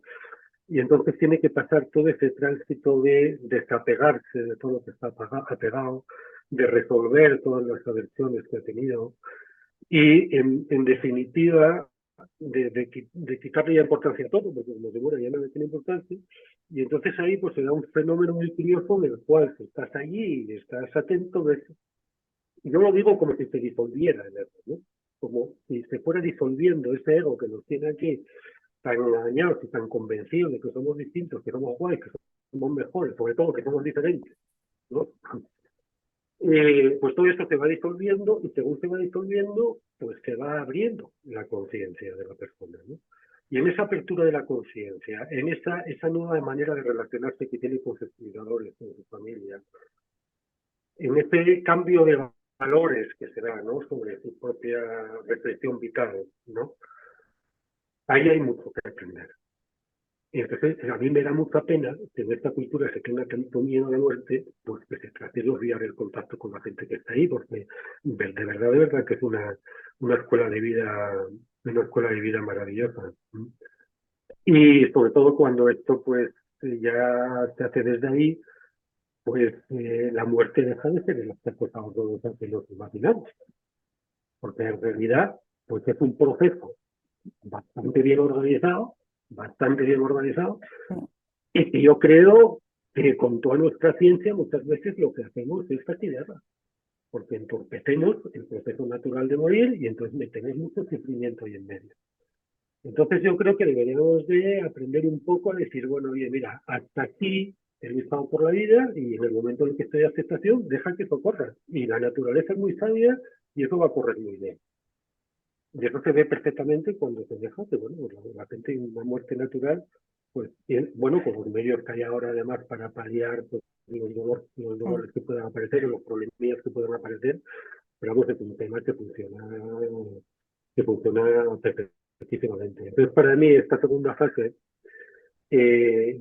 y entonces tiene que pasar todo ese tránsito de desapegarse de todo lo que está apegado, de resolver todas las aversiones que ha tenido y en definitiva de quitarle ya importancia a todo, porque como seguro ya no le tiene importancia, y entonces ahí pues se da un fenómeno muy curioso en el cual si estás allí y estás atento, ves, yo lo digo como si se disolviera el ego, ¿no? Como si se fuera disolviendo ese ego que nos tiene aquí tan engañados y tan convencidos de que somos distintos, que somos guays, que somos mejores, sobre todo que somos diferentes, ¿no? Pues todo esto se va disolviendo y según se va disolviendo, pues se va abriendo la conciencia de la persona, ¿no? Y en esa apertura de la conciencia, en esa nueva manera de relacionarse que tiene con sus cuidadores, con su familia, en ese cambio de valores que se da, ¿no? Sobre su propia reflexión vital, ¿no? Ahí hay mucho que aprender. Y entonces a mí me da mucha pena que en esta cultura se tenga tanto miedo a la muerte, pues que se trate de olvidar el contacto con la gente que está ahí, porque de verdad que es una escuela de vida maravillosa. Y sobre todo cuando esto pues ya se hace desde ahí, pues la muerte deja de ser el aspecto horroroso que nos imaginamos, porque en realidad pues es un proceso bastante bien organizado, bastante bien organizado. Y yo creo que con toda nuestra ciencia muchas veces lo que hacemos es fastidiarla, porque entorpecemos el proceso natural de morir y entonces metemos mucho sufrimiento ahí en medio. Entonces yo creo que deberíamos de aprender un poco a decir, bueno, oye, mira, hasta aquí he luchado por la vida y en el momento en el que estoy de aceptación, deja que eso corra. Y la naturaleza es muy sabia y eso va a correr muy bien. Y eso se ve perfectamente cuando se deja que, bueno, pues la gente en una muerte natural, pues, bueno, con los medios que hay ahora además para paliar pues, los dolores que puedan aparecer o los problemas que puedan aparecer, pero vamos, es un tema que funciona perfectísimamente. Entonces, para mí, esta segunda fase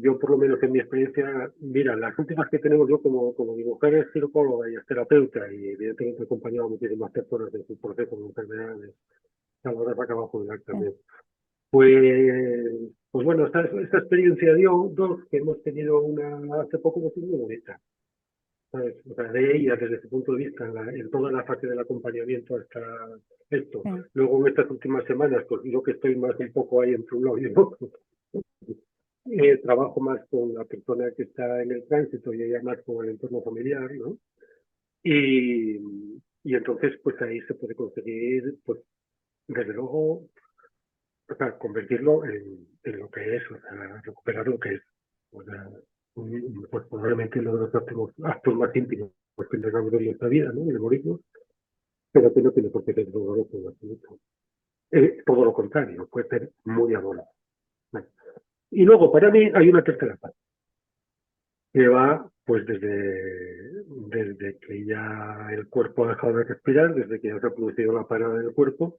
yo por lo menos en mi experiencia, mira, las últimas que tenemos yo como mi mujer es psicóloga y es terapeuta y evidentemente he acompañado a muchísimas personas en su proceso de enfermedades, ahora se acaba de jubilar sí, también. Pues bueno, esta experiencia dio dos, que hemos tenido una hace poco, pues muy bonita, ¿sabes? O sea, de ella desde su punto de vista, en toda la fase del acompañamiento hasta esto. sí, Luego en estas últimas semanas, pues yo que estoy más un poco ahí entre un lado y el otro, trabajo más con la persona que está en el tránsito y ella más con el entorno familiar, ¿no? Y, y entonces, pues ahí se puede conseguir, pues desde luego, o sea, convertirlo en lo que es, o sea, recuperar lo que es. O sea, pues probablemente uno de los actos más íntimos pues, que tengamos en nuestra vida, ¿no? El morirnos, pero que no tiene por qué ser doloroso en absoluto. Todo lo contrario, puede ser muy amoroso. ¿No? Y luego, para mí, hay una tercera parte, que va pues desde que ya el cuerpo ha dejado de respirar, desde que ya se ha producido la parada del cuerpo.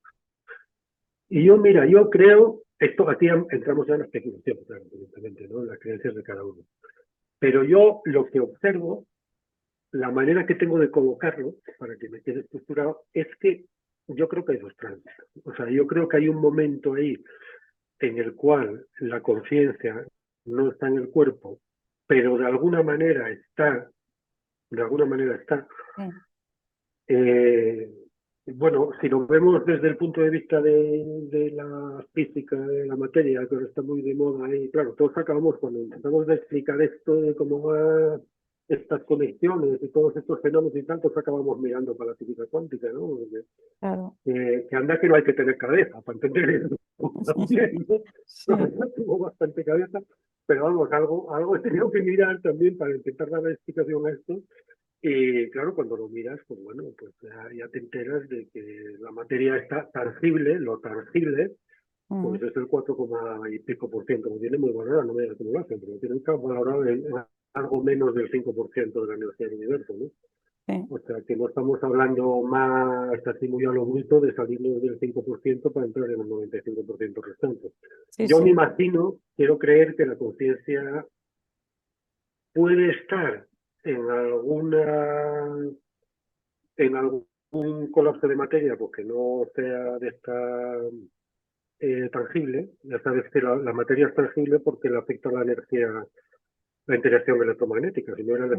Y yo, mira, yo creo, esto aquí entramos ya en la especulación, claro, evidentemente, ¿no? En las creencias de cada uno. Pero yo lo que observo, la manera que tengo de colocarlo, para que me quede estructurado, es que yo creo que hay dos tránsitos. O sea, yo creo que hay un momento ahí en el cual la conciencia no está en el cuerpo, pero de alguna manera está. sí, Eh, bueno, si lo vemos desde el punto de vista de la física, de la materia, que ahora está muy de moda, y claro, todos acabamos cuando intentamos de explicar esto de cómo van estas conexiones y todos estos fenómenos y tantos, acabamos mirando para la física cuántica, ¿no? claro. Que anda que no hay que tener cabeza para entender eso también, ¿no? Sí, No tengo bastante cabeza, pero vamos, algo he tenido que mirar también para intentar dar la explicación a esto. Y claro, cuando lo miras, pues bueno, pues ya te enteras de que la materia está tangible, lo tangible, pues es el 4, y pico por ciento, lo tiene muy valorado, no me digas cómo lo hacen, pero lo tienen valorado en algo menos del 5% de la energía del universo, ¿no? sí, O sea, que no estamos hablando más así muy a lo bruto de salirnos del 5% para entrar en el 95% restante. sí, Yo me sí, imagino, quiero creer que la conciencia puede estar en en algún colapso de materia, porque no sea de esta tangible. Ya sabes que la materia es tangible porque le afecta la energía, la interacción electromagnética. Si no era la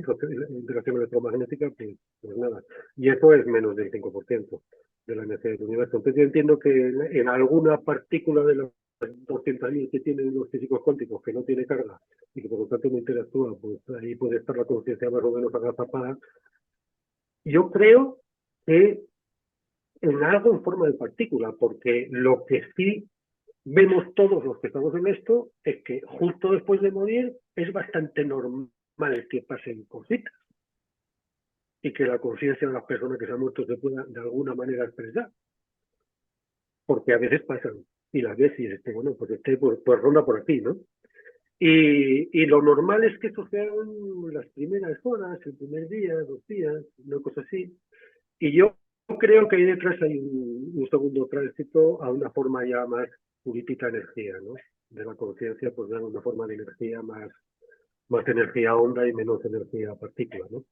interacción electromagnética, pues nada. Y eso es menos del 5% de la energía del universo. Entonces yo entiendo que en alguna partícula de las 200.000 que tienen los físicos cuánticos que no tiene carga y que por lo tanto no interactúa, pues ahí puede estar la conciencia más o menos agazapada. Yo creo que en algo en forma de partícula, porque lo que sí vemos todos los que estamos en esto es que justo después de morir es bastante normal que pasen cositas y que la conciencia de las personas que se han muerto se pueda de alguna manera expresar, porque a veces pasan y las ves y dices, bueno, pues pues ronda por aquí, ¿no? Y lo normal es que eso sean las primeras horas, el primer día, 2 días, una cosa así. Y yo creo que ahí detrás hay un segundo tránsito a una forma ya más puritita energía, ¿no? De la conciencia, pues de una forma de energía más energía onda y menos energía partícula, ¿no?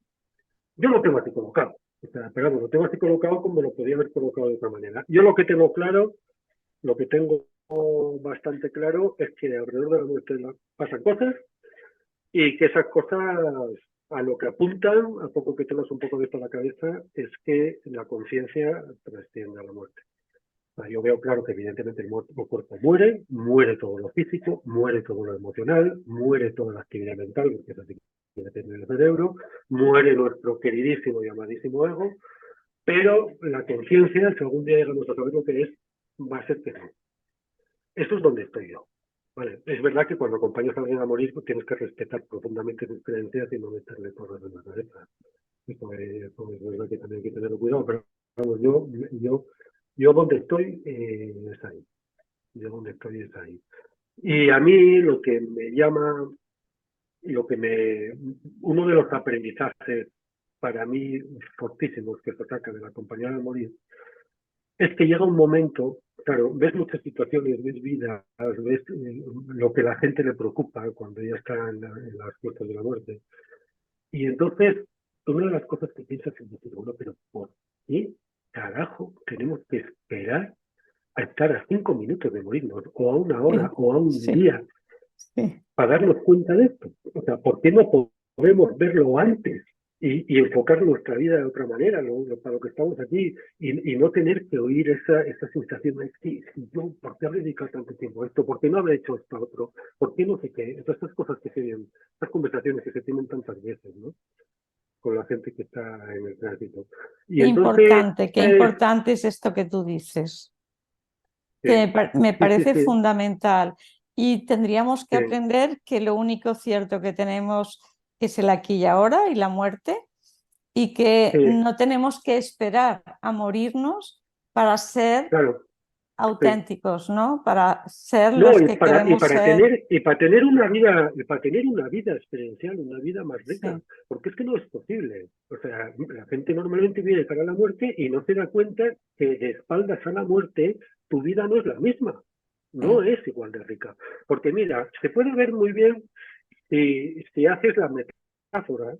Yo lo tengo así colocado. O sea, pero lo tengo así colocado como lo podía haber colocado de otra manera. Yo lo que tengo claro, lo que tengo bastante claro es que alrededor de la muerte pasan cosas y que esas cosas a lo que apuntan, a poco que tengas un poco de esto en la cabeza, es que la conciencia trasciende a la muerte. O sea, yo veo claro que evidentemente el cuerpo muere, muere todo lo físico, muere todo lo emocional, muere toda la actividad mental, porque es así que depende del cerebro, muere nuestro queridísimo y amadísimo ego, pero la conciencia, si algún día llegamos a saber lo que es, va a ser que no. Eso es donde estoy yo. Vale, es verdad que cuando acompañas a alguien a morir, pues tienes que respetar profundamente sus creencias y no meterle cosas en la cabeza. Eso es verdad que también hay que tener cuidado, pero vamos, yo donde estoy es ahí. Yo donde estoy es ahí. Y a mí lo que me llama, uno de los aprendizajes para mí fortísimos que se saca de la compañía de morir, es que llega un momento claro, ves muchas situaciones, ves vidas, ves lo que a la gente le preocupa cuando ya está en las puertas de la muerte. Y entonces, una de las cosas que piensas es decir, bueno, pero ¿por qué carajo tenemos que esperar a estar a 5 minutos de morirnos, o a una hora, Sí, o a un sí, día, sí. para darnos cuenta de esto? O sea, ¿por qué no podemos verlo antes y enfocar nuestra vida de otra manera, para lo que estamos aquí, y no tener que oír esa sensación de que yo, ¿por qué habré dedicado tanto tiempo a esto? ¿Por qué no habré hecho esto a otro? ¿Por qué no sé qué? Todas estas cosas que se ven, estas conversaciones que se tienen tantas veces, ¿no? Con la gente que está en el tránsito. Y entonces, Qué importante es esto que tú dices, que sí, me sí, sí, parece sí, fundamental. Y tendríamos que sí, aprender que lo único cierto que tenemos es el aquí y ahora y la muerte, y que sí, no tenemos que esperar a morirnos para ser claro, sí. auténticos, ¿no? Para ser No, los y que para, y queremos para ser. tener, y para tener una vida, y para tener una vida experiencial, una vida más rica, Sí, porque es que no es posible. O sea, la gente normalmente viene para la muerte y no se da cuenta que de espaldas a la muerte tu vida no es la misma, no sí, es igual de rica. Porque mira, se puede ver muy bien si haces la metáfora.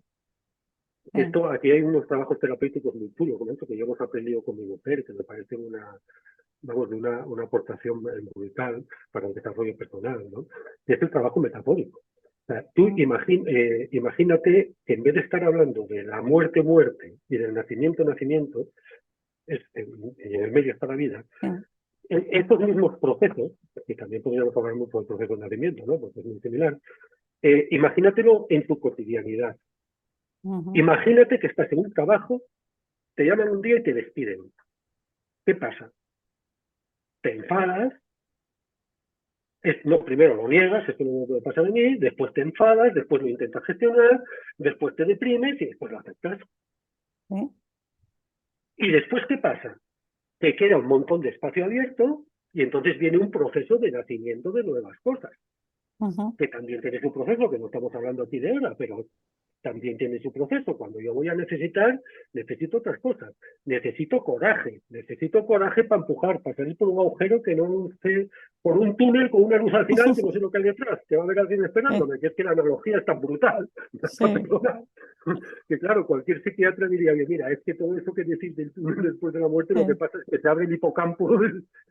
sí. Esto, aquí hay unos trabajos terapéuticos muy chulos, con esto que yo hemos aprendido con mi mujer, que me parece vamos, de una aportación brutal para el desarrollo personal, ¿no? Y es el trabajo metafórico. O sea, tú Mm, imagínate que en vez de estar hablando de la muerte, muerte y del nacimiento, nacimiento, y en el medio está la vida, sí. estos mismos procesos, que también podríamos hablar mucho del proceso de nacimiento, ¿no? Porque es muy similar, imagínatelo en tu cotidianidad. Ujú, Imagínate que estás en un trabajo, te llaman un día y te despiden. ¿Qué pasa? Te enfadas, no, primero lo niegas, esto no me puede pasar a mí, después te enfadas, después lo intentas gestionar, después te deprimes y después lo aceptas. sí, ¿Y después qué pasa? Te queda un montón de espacio abierto y entonces viene un proceso de nacimiento de nuevas cosas, ujú, que también tiene su proceso, que no estamos hablando aquí de ahora, pero también tiene su proceso. Cuando yo voy a necesito otras cosas. Necesito coraje para empujar, para salir por un agujero que no sé, por un túnel con una luz al final que no sé lo que hay detrás, que va a haber alguien sí, esperándome, que es que la analogía es tan brutal, sí, que claro, cualquier psiquiatra diría, mira, es que todo eso que decís del túnel después de la muerte, lo que sí, pasa es que se abre el hipocampo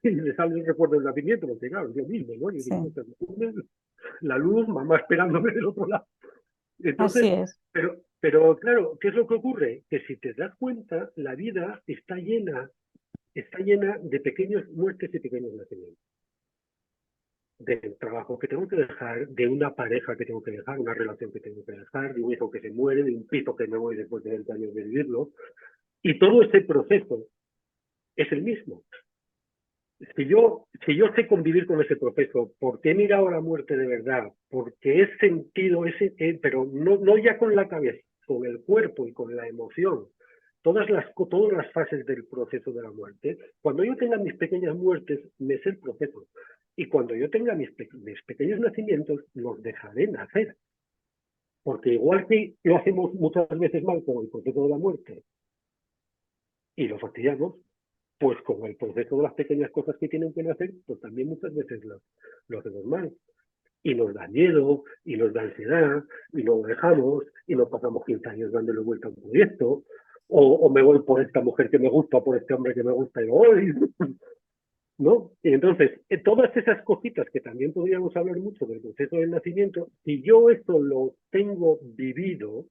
y le sale el recuerdo del nacimiento, porque claro, yo mismo, ¿no? Yo sí, digo, el túnel, la luz, mamá esperándome del otro lado. así Entonces, es. pero claro, ¿qué es lo que ocurre? Que si te das cuenta, la vida está llena de pequeñas muertes y pequeños nacimientos. Del trabajo que tengo que dejar, de una pareja que tengo que dejar, una relación que tengo que dejar, de un hijo que se muere, de un piso que me voy después de 20 años de vivirlo. Y todo ese proceso es el mismo. Si yo sé convivir con ese proceso, porque he mirado a la muerte de verdad, porque he sentido pero no ya con la cabeza, con el cuerpo y con la emoción, todas las fases del proceso de la muerte, cuando yo tenga mis pequeñas muertes, me sé el proceso. Y cuando yo tenga mis pequeños nacimientos, los dejaré nacer. Porque igual que lo hacemos muchas veces mal con el proceso de la muerte y lo fastidiamos, pues con el proceso de las pequeñas cosas que tienen que nacer, pues también muchas veces lo hacemos mal. Y nos da miedo, y nos da ansiedad, y lo dejamos, y nos pasamos 15 años dándole vuelta a un proyecto, o me voy por esta mujer que me gusta, por este hombre que me gusta, y me voy, ¿no? Y entonces, todas esas cositas que también podríamos hablar mucho del proceso del nacimiento, si yo esto lo tengo vivido,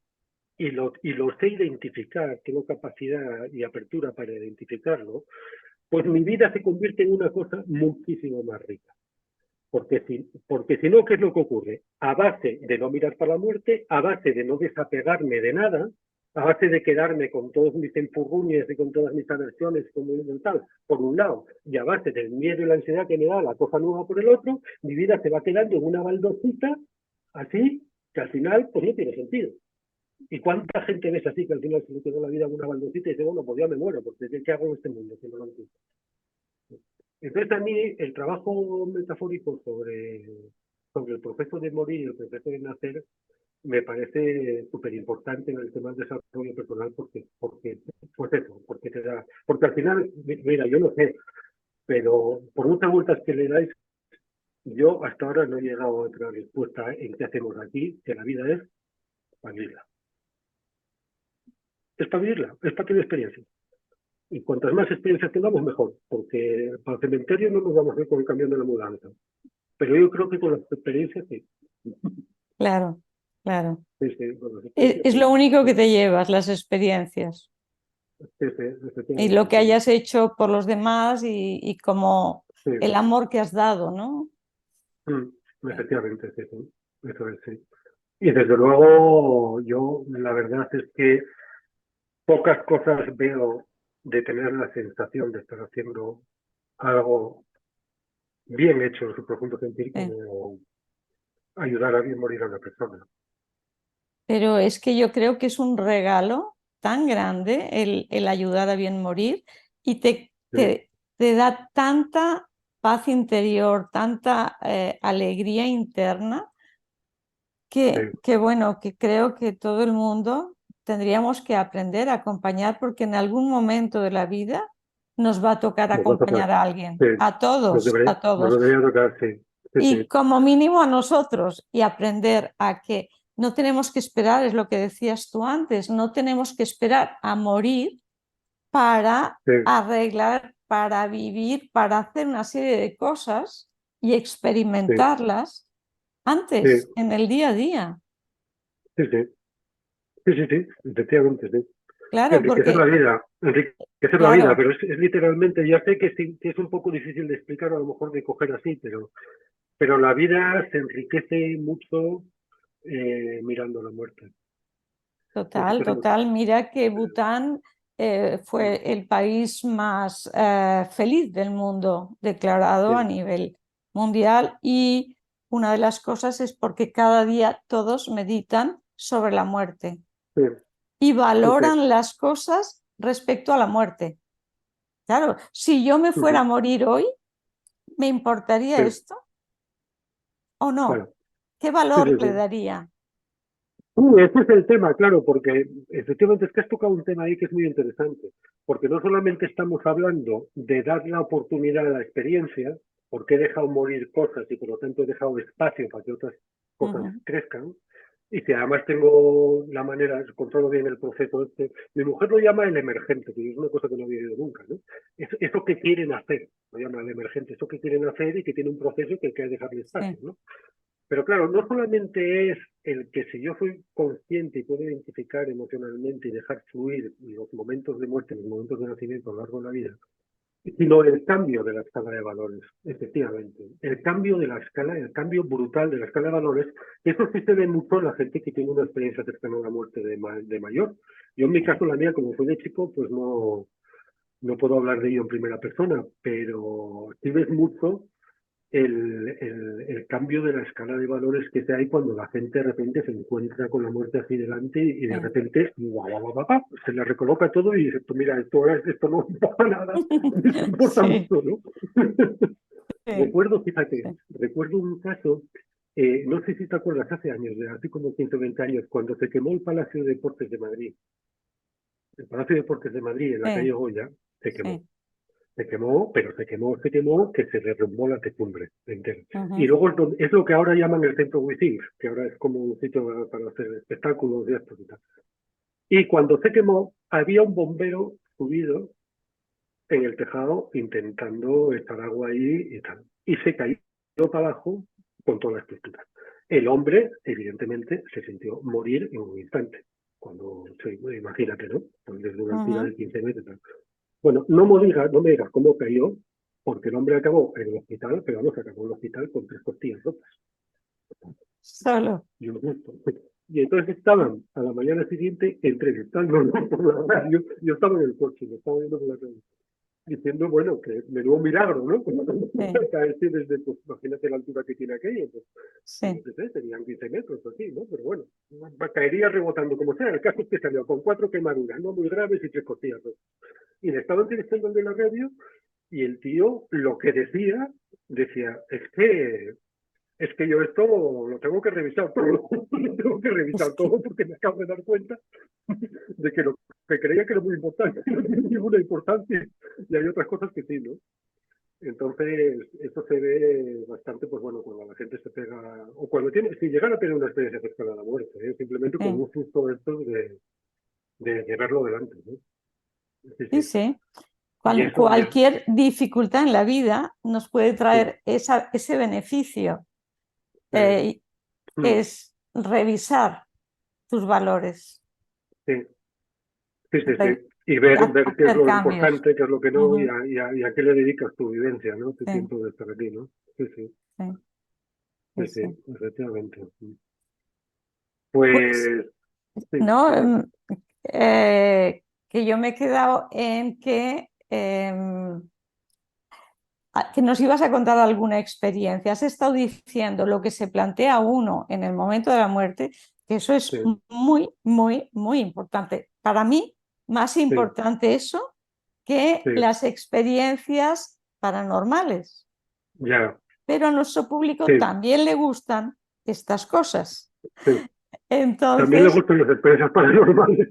y lo sé identificar, tengo capacidad y apertura para identificarlo, pues mi vida se convierte en una cosa muchísimo más rica. Porque si no, ¿qué es lo que ocurre? A base de no mirar para la muerte, a base de no desapegarme de nada, a base de quedarme con todos mis enfurruñes y con todas mis aversiones como tal, por un lado, y a base del miedo y la ansiedad que me da la cosa nueva por el otro, mi vida se va quedando en una baldosita, así, que al final, pues no tiene sentido. ¿Y cuánta gente ves así que al final se le quedó la vida en una baldosita y dice, bueno, pues ya me muero, porque ¿qué hago en este mundo si no lo entiendo? Entonces a mí el trabajo metafórico sobre el proceso de morir y el proceso de nacer me parece súper importante en el tema del desarrollo personal porque pues eso, porque al final, mira, yo no sé, pero por muchas vueltas que le dais, yo hasta ahora no he llegado a otra respuesta en qué hacemos aquí, que la vida es para vivirla. Es para vivirla, es para tener experiencia. Y cuantas más experiencias tengamos, mejor, porque para el cementerio no nos vamos a ir con el camión de la mudanza. Pero yo creo que con las experiencias sí. Claro, claro. Sí, sí, con las experiencias Es sí. lo único que te llevas, las experiencias. Sí, sí, Y lo efectivamente, que sí. hayas hecho por los demás y como Sí. el amor que has dado, ¿no? Efectivamente, sí, sí. Eso es, sí. Y desde luego, yo la verdad es que pocas cosas veo de tener la sensación de estar haciendo algo bien hecho en su profundo sentido Sí. como ayudar a bien morir a una persona. Pero es que yo creo que es un regalo tan grande el ayudar a bien morir y Sí, te da tanta paz interior, tanta alegría interna sí. que bueno, que creo que todo el mundo tendríamos que aprender a acompañar porque en algún momento de la vida nos va a tocar Nos va a tocar. acompañar a alguien, Sí, a nos todos. debería tocar, sí. Sí, Y sí, como mínimo a nosotros y aprender a que no tenemos que esperar, es lo que decías tú antes, no tenemos que esperar a morir para sí, arreglar, para vivir, para hacer una serie de cosas y sí, experimentarlas sí, antes, en el día a día. sí, sí, sí, sí, sí, efectivamente, sí. Claro, Enriquecer la porque, vida, enriquecer la vida, claro, pero es literalmente, ya sé que, sí, que es un poco difícil de explicar, a lo mejor de coger así, pero la vida se enriquece mucho mirando la muerte. Se total, enriquece mucho. total. Mira que Bután fue el país más feliz del mundo, declarado a Sí, nivel mundial. Y una de las cosas es porque cada día todos meditan sobre la muerte sí, y sí, sí, valoran las cosas respecto a la muerte. Claro, si yo me fuera a ujú, morir hoy, ¿me importaría sí, esto o no? claro. ¿Qué Sí, valor sí, le sí. daría? Ese es el tema, claro, porque efectivamente es que has tocado un tema ahí que es muy interesante, porque no solamente estamos hablando de dar la oportunidad a la experiencia, porque he dejado morir cosas y por lo tanto he dejado espacio para que otras cosas Ujú, crezcan, y que además tengo la manera, controlo bien el proceso este. Mi mujer lo llama el emergente, que es una cosa que no había oído nunca, ¿no? Eso que quieren hacer, lo llama el emergente, eso que quieren hacer y que tiene un proceso que hay que dejarle espacio, sí, ¿no? Pero claro, no solamente es el que si yo soy consciente y puedo identificar emocionalmente y dejar fluir los momentos de muerte, los momentos de nacimiento a lo largo de la vida, sino el cambio de la escala de valores, efectivamente. El cambio de la escala, el cambio brutal de la escala de valores, eso sí se ve mucho en la gente que tiene una experiencia cercana a la muerte de mayor. Yo en mi caso, la mía, como fue de chico, pues no puedo hablar de ello en primera persona, pero sí ves mucho el cambio de la escala de valores que se hay cuando la gente de repente se encuentra con la muerte así delante y de sí. repente se le recoloca todo y dice, pues mira, esto no importa nada, esto importa Sí, mucho, ¿no? sí, Recuerdo, fíjate, sí, recuerdo un caso, no sé si te acuerdas, hace años, hace como 120 años, cuando se quemó el Palacio de Deportes de Madrid. El Palacio de Deportes de Madrid, en la calle sí, Goya, se quemó. sí. Se quemó, pero se quemó, que se derrumbó la techumbre entera. Y Ujú. luego es lo que ahora llaman el centro Wizzing, que ahora es como un sitio para hacer espectáculos y esto y tal. Y cuando se quemó, había un bombero subido en el tejado intentando echar agua ahí y tal. Y se cayó para abajo con toda la estructura. El hombre, evidentemente, se sintió morir en un instante. Cuando, imagínate, ¿no? Pues desde una altura Ujú. de 15 metros. Bueno, no me digas cómo cayó, porque el hombre acabó en el hospital, pero no se acabó en el hospital con 3 costillas rotas. Solo. Y un gusto. Y entonces estaban a la mañana siguiente entrevistándolo por la radio. Yo estaba en el coche, lo estaba viendo por la radio, diciendo, bueno, que menudo milagro, ¿no? Como Sí, caerse desde, pues imagínate la altura que tiene aquello, pues, yo sí. qué sé, tenían 15 metros o así, ¿no? Pero bueno, caería rebotando como sea. El caso es que salió con 4 quemaduras, no muy graves y 3 costillas rotas. Y le estaba entrevistando el de la radio. Y el tío lo que decía, es que yo esto lo tengo que revisar todo, lo tengo que Es revisar que todo porque me acabo de dar cuenta de que lo que creía que era muy importante no tiene ninguna importancia y hay otras cosas que sí, ¿no? Entonces, eso se ve bastante, pues bueno, cuando la gente se pega, o cuando tiene, si llegan a tener una experiencia cercana a la muerte, simplemente con sí, un susto de estos de verlo delante, ¿no? Sí, sí, sí. sí. Y eso, y eso, Cualquier dificultad en la vida nos puede sí, traer ese beneficio. eh, eh, mm, es revisar tus valores, sí, sí, sí, sí. re- Y ver qué es hacer lo cambios. importante, qué es lo que no, Ujú, y a qué le dedicas tu vivencia, ¿no? Tu sí, tiempo de estar aquí, ¿no? Sí, sí, sí, sí, sí, sí, sí. efectivamente. Mm. Pues, Pues, sí, ¿no? dime. Que yo me he quedado en que nos ibas a contar alguna experiencia. Has estado diciendo lo que se plantea uno en el momento de la muerte, que eso es Sí, muy, muy, muy importante. Para mí, más sí, importante eso que sí, las experiencias paranormales. ya, Pero a nuestro público sí, también le gustan estas cosas. sí. También le Entonces, gustan las experiencias paranormales.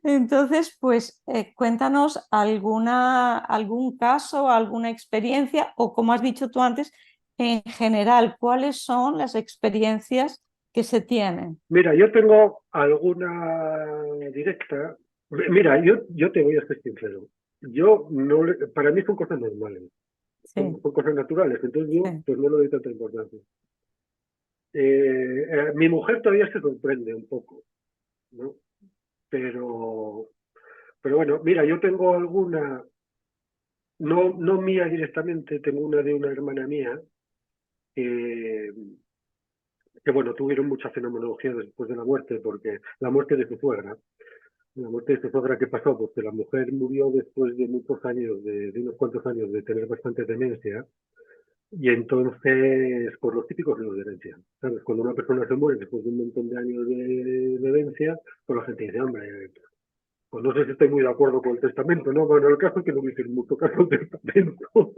Entonces, pues cuéntanos algún caso, alguna experiencia o como has dicho tú antes, en general, ¿cuáles son las experiencias que se tienen? Mira, yo tengo alguna directa. Mira, yo te voy a ser sincero. Yo no para mí son cosas normales, Sí, son cosas naturales, entonces yo sí, pues no le doy tanta importancia. Mi mujer todavía se sorprende un poco, ¿no? Pero, pero bueno, mira, yo tengo alguna, no mía directamente, tengo una de una hermana mía que, que bueno, tuvieron mucha fenomenología después de la muerte, porque la muerte de su suegra. La muerte de su suegra, ¿qué pasó? Pues que la mujer murió después de muchos años, de unos cuantos años de tener bastante demencia, y entonces, por los típicos riesgos de herencia. ¿Sabes? Cuando una persona se muere después de un montón de años de demencia, pues la gente dice, hombre, pues no sé si estoy muy de acuerdo con el testamento, ¿no? Bueno, el caso es que no me hicieron mucho caso al testamento.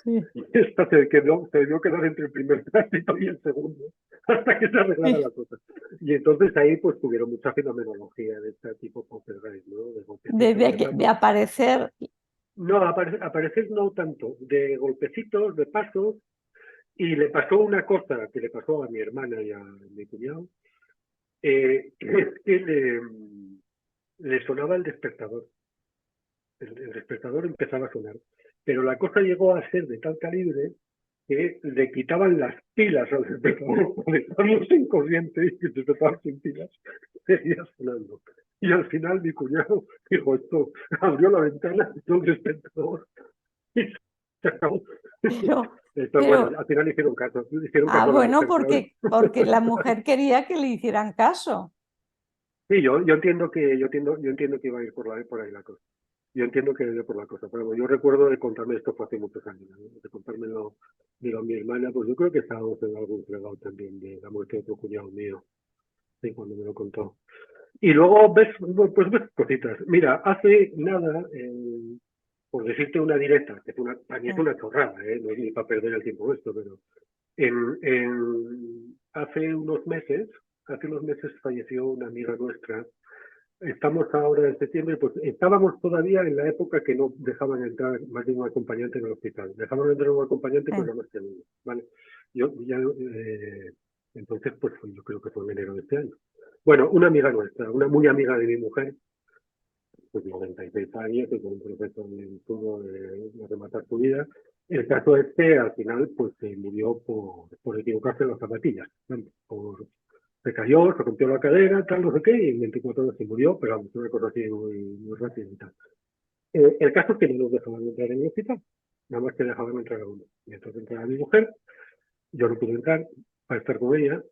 sí, Y esta se debió quedar entre el primer tránsito y el segundo, hasta que se arreglara sí. la cosa. Y entonces ahí pues tuvieron mucha fenomenología de este tipo poltergeist, ¿no? De golpecitos, de De pasos. aparecer, No, aparecer no tanto, de golpecitos, de pasos, y le pasó una cosa que le pasó a mi hermana y a mi cuñado, que es que le sonaba el despertador. El despertador empezaba a sonar. Pero la cosa llegó a ser de tal calibre que le quitaban las pilas al despertador, cuando estábamos inconscientes y que se despertaban sin pilas, seguía sonando. Y al final mi cuñado dijo esto, abrió la ventana, dio el despertador y se acabó. pero, Entonces, bueno, pero, al final hicieron caso a la bueno, mujer, claro. porque la mujer quería que le hicieran caso. Sí, yo entiendo yo entiendo que iba a ir por ahí la cosa. Yo entiendo que iba por la cosa, pero bueno, yo recuerdo de contarme esto fue hace muchos años, ¿no? De contármelo, digo, a mi hermana, pues yo creo que estábamos en algún fregado también de la muerte de otro cuñado mío, sí, cuando me lo contó. Y luego ves, pues ves cositas. Mira, hace nada, por decirte una directa, que es para mí es Sí, una chorrada, no es ni para perder el tiempo esto, pero hace unos meses falleció una amiga nuestra. Estamos ahora en septiembre, pues estábamos todavía en la época que no dejaban entrar más de un acompañante en el hospital. Dejaban entrar un acompañante, sí, pero no más que uno, ¿vale? Yo ya, entonces, pues yo creo que fue en enero de este año. Bueno, una amiga nuestra, una muy amiga de mi mujer, pues 96 años, que con un proceso de todo de rematar su vida. El caso es que al final, pues se murió por equivocarse en las zapatillas, ¿no? Se cayó, se rompió la cadera, tal, no sé qué, y en 24 horas se murió, pero vamos, una cosa así muy, muy rápida y tal. El caso es que no nos dejaban entrar en el hospital, nada más que dejaban entrar a uno. Y entonces entraba mi mujer, yo no pude entrar para estar con ella,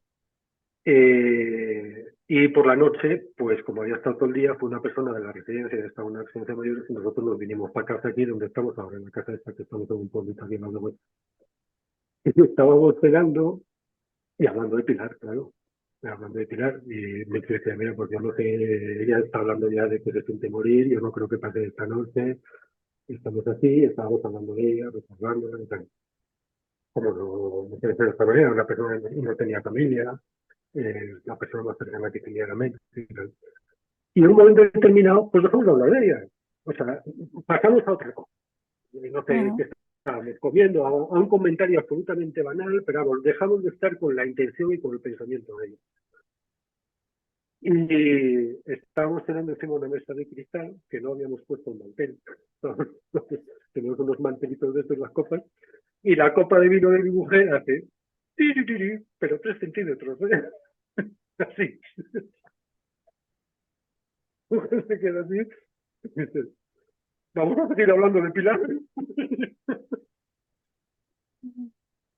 y por la noche, pues como había estado todo el día, fue una persona de la residencia, estaba en una residencia mayor, y nosotros nos vinimos para casa aquí, donde estamos ahora, en la casa esta que estamos en un pueblito aquí en la web. Y estábamos cenando y hablando de Pilar, claro. Hablando de Pilar, y me decía, mira, pues yo no sé, ella está hablando ya de que se siente morir, yo no creo que pase esta noche, estamos así, estábamos hablando de ella, recordándola, y tal. Como no puede ser de esta manera, una persona no tenía familia, la persona más cercana que tenía era médico y tal. Y en un momento determinado, pues dejamos de hablar de ella. O sea, pasamos a otra cosa. No sé, ujú, qué estábamos comiendo, a un comentario absolutamente banal, pero vamos, dejamos de estar con la intención y con el pensamiento de ellos. Y estábamos cenando encima de una mesa de cristal que no habíamos puesto un mantel. Entonces, tenemos unos mantelitos de estos en las copas, y la copa de vino de mi mujer hace tiri, tiri, pero 3 centímetros, ¿eh? Así. Mujer se queda así. Y dice, vamos a seguir hablando de Pilar.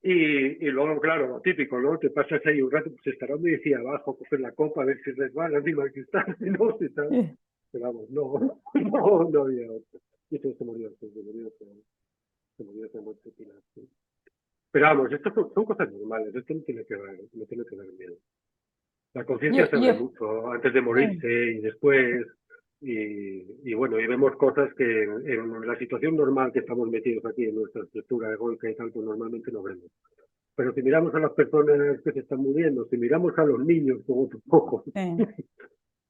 Y luego, claro, lo típico, ¿no? Te pasas ahí un rato, pues estará donde decía abajo, coger la copa, a ver si resbala encima del cristal, y no, si tal. sí, Pero vamos, no, no había otro. Y se murió, se murió, se muerte Pilar. Sí. Pero vamos, esto son cosas normales, esto no tiene que dar miedo. La conciencia se abre yo, mucho antes de sí, morirse y después, y bueno, y vemos cosas que en la situación normal que estamos metidos aquí en nuestra estructura egoica y tal, pues normalmente no vemos. Pero si miramos a las personas que se están muriendo, si miramos a los niños como otros pocos, sí.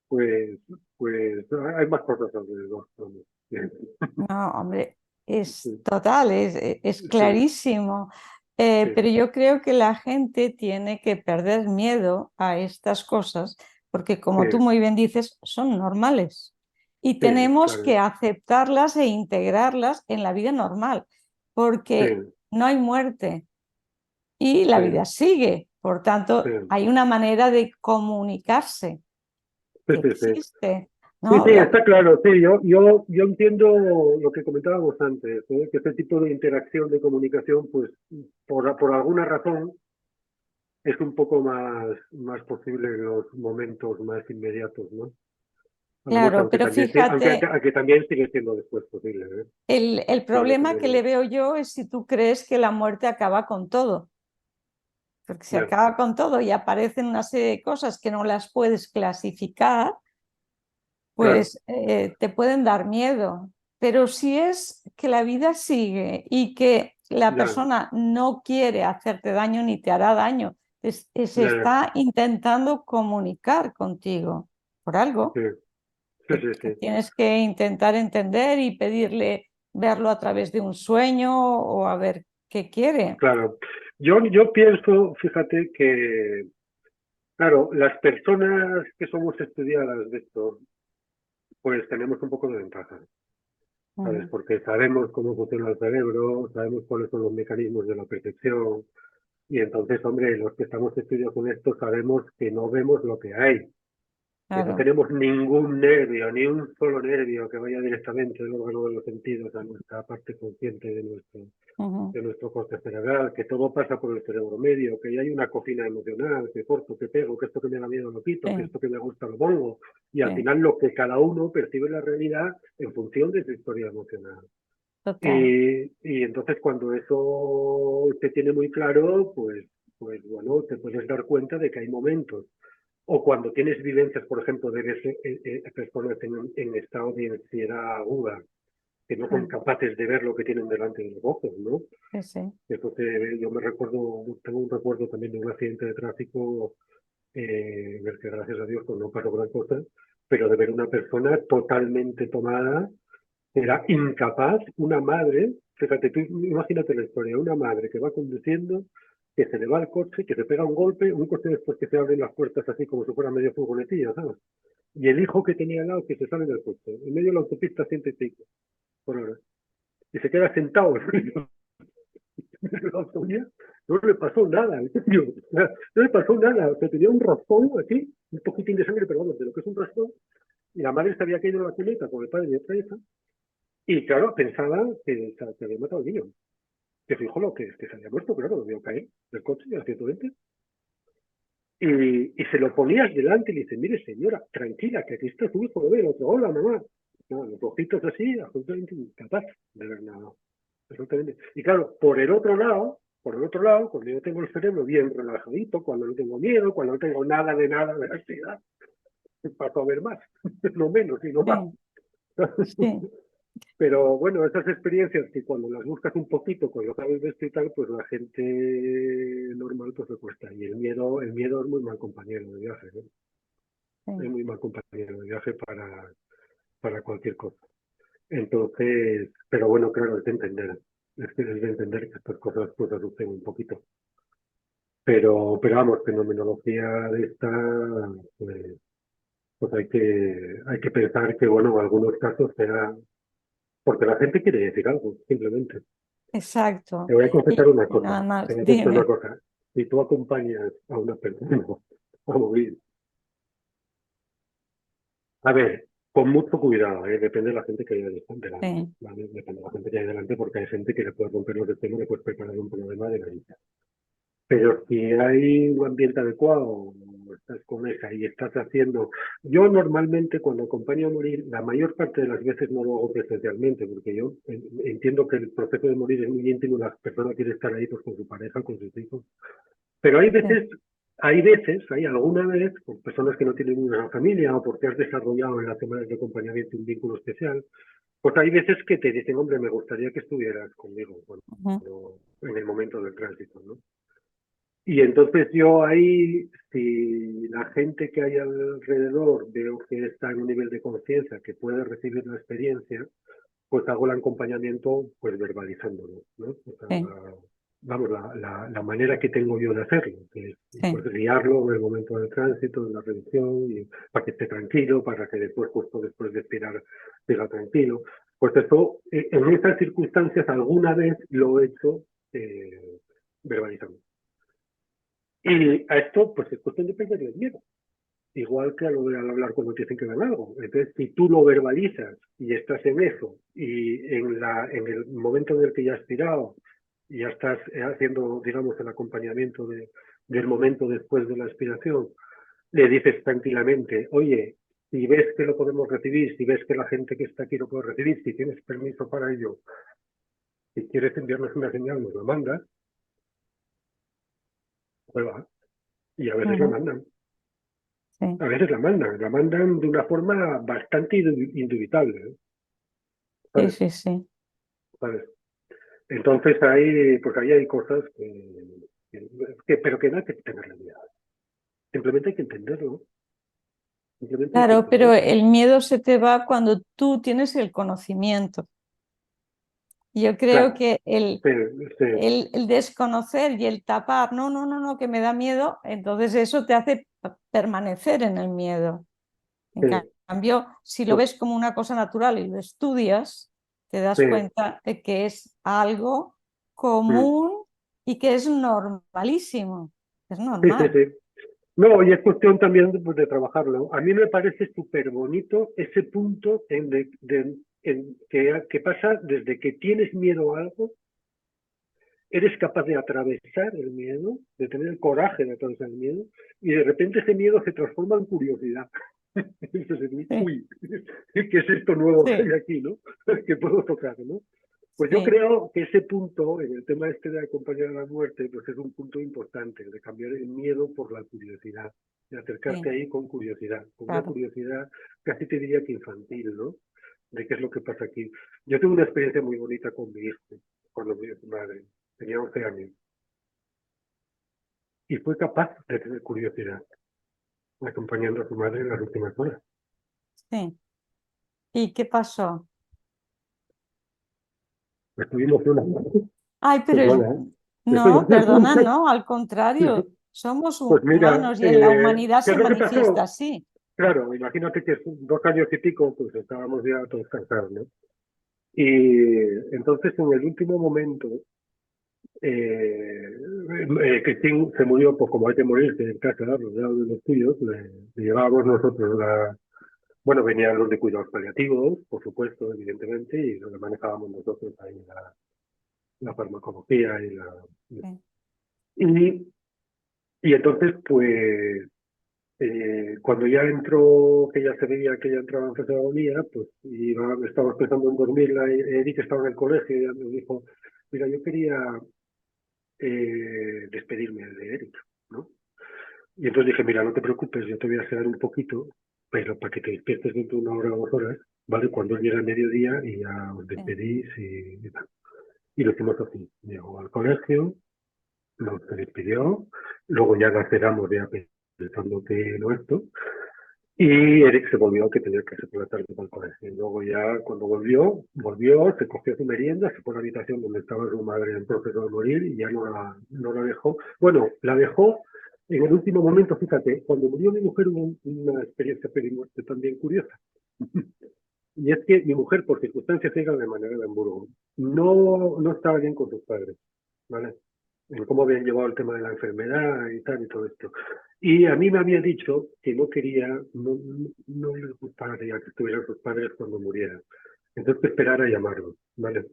pues, pues hay más cosas alrededor. No, hombre, es Sí, total, es sí, clarísimo. sí, Pero yo creo que la gente tiene que perder miedo a estas cosas, porque sí, como tú muy bien dices, son normales y sí, tenemos que claro, aceptarlas e integrarlas en la vida normal, sí, porque no hay muerte y la sí, vida sigue. Por tanto, sí, hay una manera de comunicarse sí, que sí, sí. existe, Sí, ¿no? sí, está claro, sí, yo entiendo lo que comentábamos antes, ¿eh? Que este tipo de interacción, de comunicación, pues por alguna razón es un poco más posible en los momentos más inmediatos, ¿no? Vamos, Claro, aunque pero también, fíjate. aunque también sigue siendo después posible, ¿eh? El Sigue problema que le teniendo, veo yo es si tú crees que la muerte acaba con todo, porque si ya, acaba con todo y aparecen una serie de cosas que no las puedes clasificar, claro, pues te pueden dar miedo. Pero si es que la vida sigue y que la ya, persona no quiere hacerte daño ni te hará daño, se ya, está intentando comunicar contigo por algo sí, sí, sí, que sí. tienes que intentar entender y pedirle verlo a través de un sueño o a ver qué quiere. Claro. Yo pienso, fíjate que, claro, las personas que somos estudiadas de esto, pues tenemos un poco de ventaja. ¿Sabes? Ujú, Porque sabemos cómo funciona el cerebro, sabemos cuáles son los mecanismos de la percepción, y entonces, hombre, los que estamos estudiados con esto sabemos que no vemos lo que hay, que no claro. tenemos ningún nervio, ni un solo nervio que vaya directamente del órgano de los sentidos a nuestra parte consciente Ujú, de nuestro corte cerebral, que todo pasa por el cerebro medio, que hay una cocina emocional, que corto, que pego, que esto que me da miedo lo quito, que sí, esto que me gusta lo pongo, y al sí, final lo que cada uno percibe la realidad en función de su historia emocional. total. Y entonces cuando eso te tiene muy claro, pues bueno, te puedes dar cuenta de que hay momentos. O cuando tienes vivencias, por ejemplo, de ver personas en estado de ansiedad aguda, que no son Mm, capaces de ver lo que tienen delante de los ojos, ¿no? sí, sí. Entonces yo me recuerdo, tengo un recuerdo también de un accidente de tráfico, en el que gracias a Dios pues, no pasó gran cosa, pero de ver una persona totalmente tomada, era incapaz, una madre, fíjate, tú imagínate la historia, una madre que va conduciendo, que se le va el coche, que se pega un coche después que se abren las puertas así como si fuera medio furgonetilla, ¿sabes? Y el hijo que tenía al lado que se sale del coche, en medio de la autopista 105 por hora, y se queda sentado en la autovía, no le pasó nada, en serio, no le pasó nada, o sea, tenía un raspón aquí, un poquitín de sangre, pero vamos, de lo que es un raspón, y la madre se había caído en la cuneta con el padre y otra hija, y claro, pensaba que había matado al niño. Que su hijo que se había muerto, claro, lo vio caer del coche a 120. Y se lo ponías delante y le dice, mire señora, tranquila, que aquí está su hijo, lo ve, el otro, hola mamá. No, los ojitos así, absolutamente incapaz de ver nada. Absolutamente. Y claro, por el otro lado, cuando yo tengo el cerebro bien relajadito, cuando no tengo miedo, cuando no tengo nada de ansiedad, paso a ver más, no menos, sino más. Sí, sí, Pero bueno, esas experiencias que cuando las buscas un poquito, cuando sabes de esto y tal, pues la gente normal pues le cuesta. Y el miedo es muy mal compañero de viaje, ¿no? Es sí. muy mal compañero de viaje para cualquier cosa. Entonces, pero bueno, claro, es de entender. Es de entender que estas cosas pues asusten un poquito. Pero vamos, fenomenología de esta, pues, pues hay que pensar que, bueno, en algunos casos será porque la gente quiere decir algo, simplemente. Te Exacto. voy a confesar una Y nada cosa, te más, voy a confesar una dime. cosa. Si tú acompañas a una persona a morir, a ver, con mucho cuidado, depende de la gente que haya delante, Sí, ¿vale? Depende de la gente que haya delante, porque hay gente que le puede romper los sistemas, le puedes preparar un problema de la vida. Pero si hay un ambiente adecuado, o estás con esa y estás haciendo... Yo normalmente cuando acompaño a morir, la mayor parte de las veces no lo hago presencialmente, porque yo entiendo que el proceso de morir es muy íntimo, la persona quiere estar ahí pues, con su pareja, con sus hijos. Pero sí, hay alguna vez, con personas que no tienen una familia o porque has desarrollado en las semanas de acompañamiento un vínculo especial, pues hay veces que te dicen, hombre, me gustaría que estuvieras conmigo ujú, en el momento del tránsito, ¿no? Y entonces yo ahí, si la gente que hay alrededor veo que está en un nivel de conciencia que puede recibir la experiencia, pues hago el acompañamiento pues verbalizándolo, ¿no? O sea, sí, vamos, la manera que tengo yo de hacerlo, que es pues, sí. guiarlo en el momento del tránsito, de la revisión, y para que esté tranquilo, para que después, justo después de expirar, siga tranquilo. Pues eso, en estas circunstancias alguna vez lo he hecho verbalizando. Y a esto, pues es cuestión de perderle el miedo. Igual que a lo de al hablar cuando te dicen que dan algo. Entonces, si tú lo verbalizas y estás en eso, y en el momento en el que ya has tirado, y ya estás haciendo, digamos, el acompañamiento del momento después de la expiración, le dices tranquilamente, oye, si ves que lo podemos recibir, si ves que la gente que está aquí lo puede recibir, si tienes permiso para ello, si quieres enviarnos una señal, nos la mandas, prueba, y a veces la Ujú, mandan. sí, A veces la mandan de una forma bastante indubitable, ¿eh? sí, ¿Sabes? sí, sí. ¿Sabes? Entonces ahí, pues ahí hay cosas pero que no hay que tenerle miedo. Simplemente hay que entenderlo. Simplemente hay que Claro, pero entenderlo. el miedo se te va cuando tú tienes el conocimiento. Yo creo Claro, que sí, sí, el desconocer y el tapar, no, no, no, no, que me da miedo, entonces eso te hace permanecer en el miedo. En sí, cambio, si lo pues, ves como una cosa natural y lo estudias, te das sí, cuenta de que es algo mm, común y que es normalísimo. Es sí, sí, normal. sí. No, y es cuestión también pues, de trabajarlo. A mí me parece súper bonito ese punto que pasa desde que tienes miedo a algo, eres capaz de atravesar el miedo, de tener el coraje de atravesar el miedo, y de repente ese miedo se transforma en curiosidad. Entonces, Sí, uy, ¿qué es esto nuevo que hay sí, aquí, no? Que puedo tocar, ¿no? Pues yo sí, creo que ese punto, en el tema este de acompañar a la muerte, pues es un punto importante, de cambiar el miedo por la curiosidad, de acercarte sí, ahí con curiosidad, con una claro. curiosidad casi te diría que infantil, ¿no? De qué es lo que pasa aquí. Yo tuve una experiencia muy bonita con mi hijo, cuando murió su madre, tenía 11 años, y fue capaz de tener curiosidad, acompañando a su madre en las últimas horas. Sí. ¿Y qué pasó? Estoy emocionado. Ay, pero es... Perdona, ¿eh? Estoy No, perdona, emocionado. no, al contrario, somos Pues mira, humanos y en la humanidad ¿qué es se lo que manifiesta pasó? así. Claro, imagínate que 2 años y pico, pues estábamos ya todos cansados, ¿no? Y entonces en el último momento, Cristín se murió, pues como hay que morirse en casa, rodeado de los tuyos, le llevábamos nosotros bueno, venían los de cuidados paliativos, por supuesto, evidentemente, y lo manejábamos nosotros ahí la farmacología Sí, y, y entonces, pues, cuando ya entró, que ya se veía que ya entraba en fase de agonía, pues estábamos pensando en dormirla, Eric estaba en el colegio y ella me dijo, mira, yo quería despedirme de Eric, ¿no? Y entonces dije, mira, no te preocupes, yo te voy a quedar un poquito, pero para que te despiertes dentro de 1 hora o 2 horas, ¿vale? Cuando llegue el mediodía y ya os sí, despedís y tal. Y lo hicimos así. Llegó al colegio, nos se despidió, luego ya la cerramos ya pensando que no esto, Y Eric se volvió, que tenía que hacer por la tarde para el colegio. Y luego ya, cuando volvió, se cogió su merienda, se fue a la habitación donde estaba su madre en proceso de morir y ya no la dejó. Bueno, la dejó en el último momento, fíjate, cuando murió mi mujer hubo una experiencia perimuerte también curiosa. Y es que mi mujer, por circunstancias, llega de manera de Hamburgo. No estaba bien con sus padres, ¿vale? En cómo habían llevado el tema de la enfermedad y tal y todo esto. Y a mí me había dicho que no quería, no les gustaría que estuvieran sus padres cuando murieran. Entonces que esperara a llamarlos, ¿vale?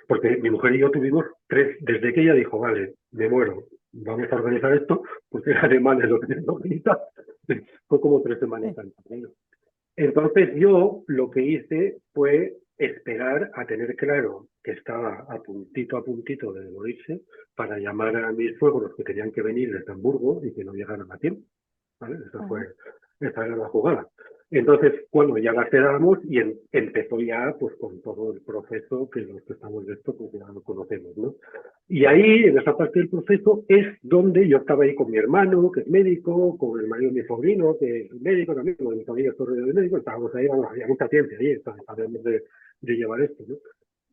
Porque mi mujer y yo tuvimos desde que ella dijo, vale, me muero, vamos a organizar esto, porque era alemán lo que tenía que organizar. Fue como 3 semanas antes, ¿vale? Entonces yo lo que hice fue esperar a tener claro que estaba a puntito de morirse para llamar a mis suegros que tenían que venir desde Hamburgo y que no llegaron a tiempo. ¿Vale? Esa era la jugada. Entonces, bueno, ya la cerramos y empezó ya pues con todo el proceso que los que estamos de esto pues ya lo conocemos, ¿no? Y ahí, en esa parte del proceso, es donde yo estaba ahí con mi hermano, que es médico, con el marido de mi sobrino, que es médico también, con mi familia es médico, estábamos ahí, había mucha ciencia ahí, sabemos de llevar esto, ¿no?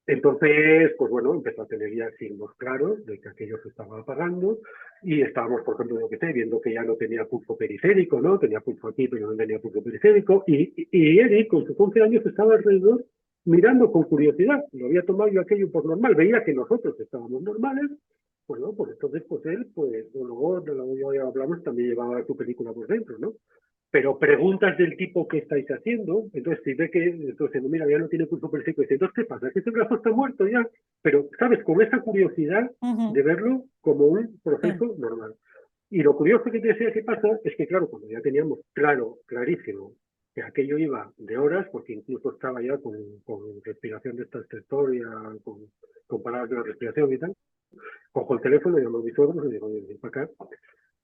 Entonces, pues bueno, empezó a tener ya signos claros de que aquello se estaba apagando y estábamos, por ejemplo, yo que sé, viendo que ya no tenía pulso periférico, ¿no? Tenía pulso aquí, pero no tenía pulso periférico. Y Eric, con sus 11 años, estaba alrededor mirando con curiosidad. Lo había tomado yo aquello por normal. Veía que nosotros estábamos normales. Bueno, pues entonces, pues él, pues luego ya hablamos, también llevaba su película por dentro, ¿no? Pero preguntas del tipo ¿qué estáis haciendo? Entonces si ve que, entonces mira, ya no tiene pulso perfecto, dice, entonces ¿qué pasa? ¿Es que este brazo está muerto ya? Pero, ¿sabes? Con esa curiosidad de verlo como un proceso normal. Y lo curioso que te decía que pasa es que, claro, cuando ya teníamos clarísimo, que aquello iba de horas, porque incluso estaba ya con respiración de esta historia, con palabras de la respiración y tal, cojo el teléfono, llamo a mis suegros y digo, ven para acá,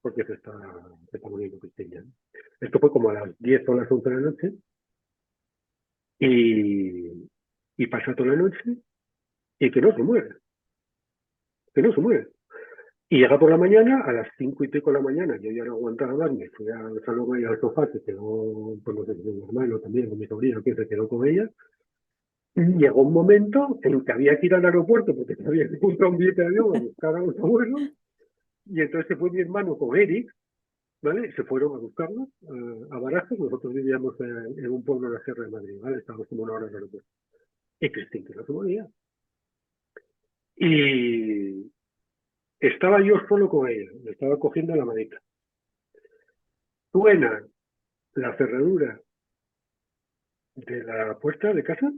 porque se está muriendo Cristina. Esto fue como a las 10 o las 11 de la noche y pasa toda la noche y que no se muere, que no se muere. Y llega por la mañana, a las 5:30 de la mañana, yo ya no aguantaba más, me fui al salón y al sofá, se quedó, pues no sé si mi hermano también, con mi sobrino, que se quedó con ella. Y llegó un momento en que había que ir al aeropuerto porque se había comprado un billete de avión a buscar a los abuelos, y entonces se fue mi hermano con Eric, ¿vale? Se fueron a buscarnos a Barajas, nosotros vivíamos en un pueblo de la Sierra de Madrid, ¿vale? Estábamos como una hora del aeropuerto. Y Cristina no se moría. Y estaba yo solo con ella, me estaba cogiendo la manita. Suena la cerradura de la puerta de casa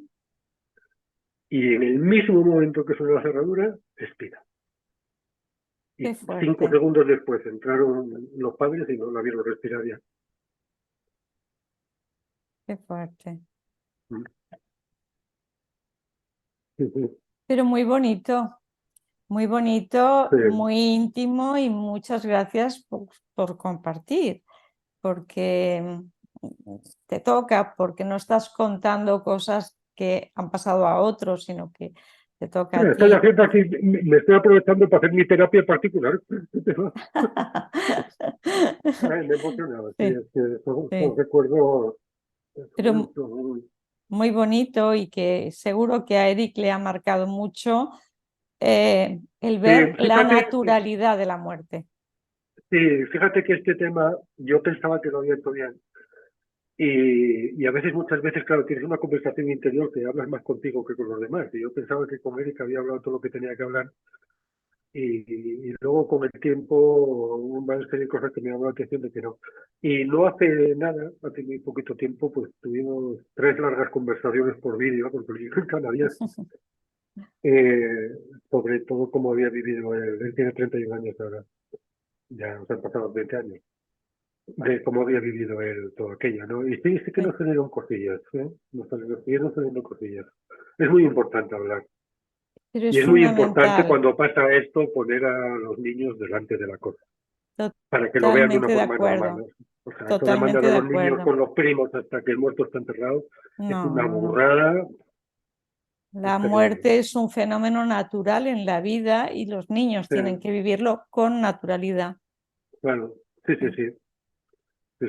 y en el mismo momento que suena la cerradura, expira. Y 5 segundos después entraron los padres y no la vieron respirar ya. Qué fuerte. Sí. Pero muy bonito, muy íntimo y muchas gracias por compartir, porque te toca, porque no estás contando cosas que han pasado a otros, sino que te toca a ti. Me estoy aprovechando para hacer mi terapia particular. Me he emocionado, sí, es que son recuerdos. Pero muy bonito y que seguro que a Eric le ha marcado mucho el ver la naturalidad de la muerte. Sí, fíjate que este tema yo pensaba que lo había hecho bien. Y a veces, muchas veces, claro, tienes una conversación interior que hablas más contigo que con los demás. Y yo pensaba que con Eric había hablado todo lo que tenía que hablar. Y luego con el tiempo hubo una serie de cosas que me llamó la atención de que no. Y no hace nada, hace muy poquito tiempo, pues tuvimos 3 largas conversaciones por vídeo, porque yo en canadiense, sobre todo cómo había vivido él tiene 31 años ahora, ya nos han pasado 20 años, de cómo había vivido él todo aquello, ¿no? Y sí que nos salieron cosillas, ¿eh? Nos salieron cosillas. Es muy importante hablar. Pero y es muy importante cuando pasa esto poner a los niños delante de la cosa, para que lo vean de una forma normal, ¿no? O sea, eso de mandar a los niños con los primos hasta que el muerto está enterrado es una burrada. La muerte es un fenómeno natural en la vida y los niños tienen que vivirlo con naturalidad. Claro, sí.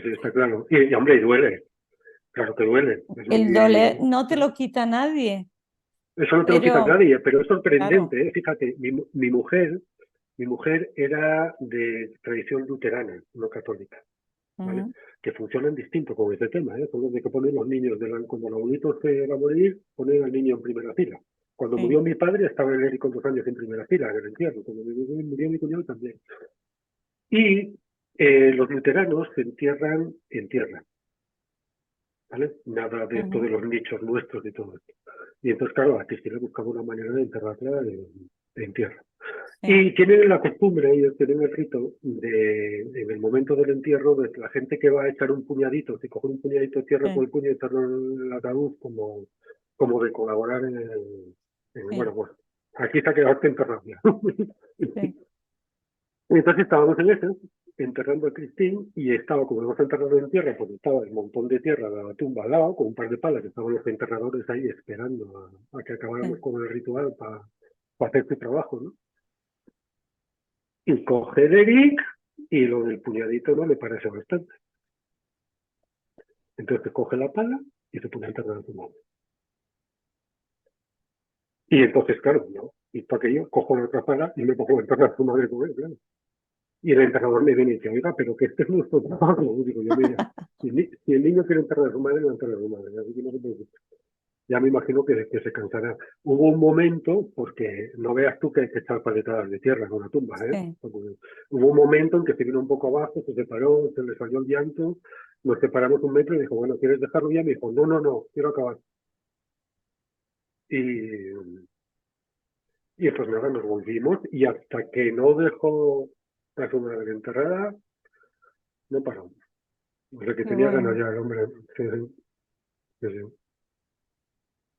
sí, está claro. Y, hombre, y duele, claro que duele. El doler no te lo quita nadie, Eso no te lo quita pero nadie, pero es claro, sorprendente, ¿eh? Fíjate, mi mujer era de tradición luterana, no católica, ¿vale? mm, Que funcionan distinto con este tema, ¿eh? Son los de que ponen los niños cuando el abuelito se va a morir, ponen al niño en primera fila. Cuando sí, murió mi padre estaba él con 2 años en primera fila, en el entierro. Cuando murió mi cuñado también. Y los luteranos se entierran en tierra, ¿vale? Nada de esto ujú, de los nichos nuestros y todo esto. Y entonces, claro, a Cristina buscaba una manera de enterrarla en tierra. sí, Y tienen la costumbre, ellos tienen el rito en el momento del entierro, de que la gente que va a echar un puñadito, se coge un puñadito de tierra sí, por el puño y echarlo en el ataúd como de colaborar sí, bueno, pues aquí se ha quedado enterrado ya. sí, Entonces estábamos en eso, enterrando a Cristín, y estaba, como hemos enterrado en tierra, pues estaba el montón de tierra de la tumba al lado, con un par de palas, estaban los enterradores ahí esperando a que acabáramos sí. con el ritual para hacer su trabajo, ¿no? Y coge Eric y lo del puñadito no le parece bastante. Entonces coge la pala y se pone a enterrar a su madre. Y entonces, claro, yo, y para que yo cojo la otra pala y me pongo a enterrar a su madre con él, claro. Y el enterrador me viene y dice, oiga, pero que este es nuestro trabajo. Y digo yo, mira, si el niño quiere enterrar a su madre, lo enterra a su madre. Así que no se preocupe. Ya me imagino que se cansará. Hubo un momento, porque no veas tú que hay que echar paletadas de tierra en una tumba, ¿eh? Sí. Porque hubo un momento en que se vino un poco abajo, se separó, se le salió el llanto, nos separamos un metro y dijo, bueno, ¿quieres dejarlo ya? Me dijo, no, no, no, quiero acabar. Y, y pues nada, nos volvimos y hasta que no dejó a su madre enterrada, no paramos. O sea que Qué tenía ganas bueno, ya el hombre. Sí, sí, sí, sí.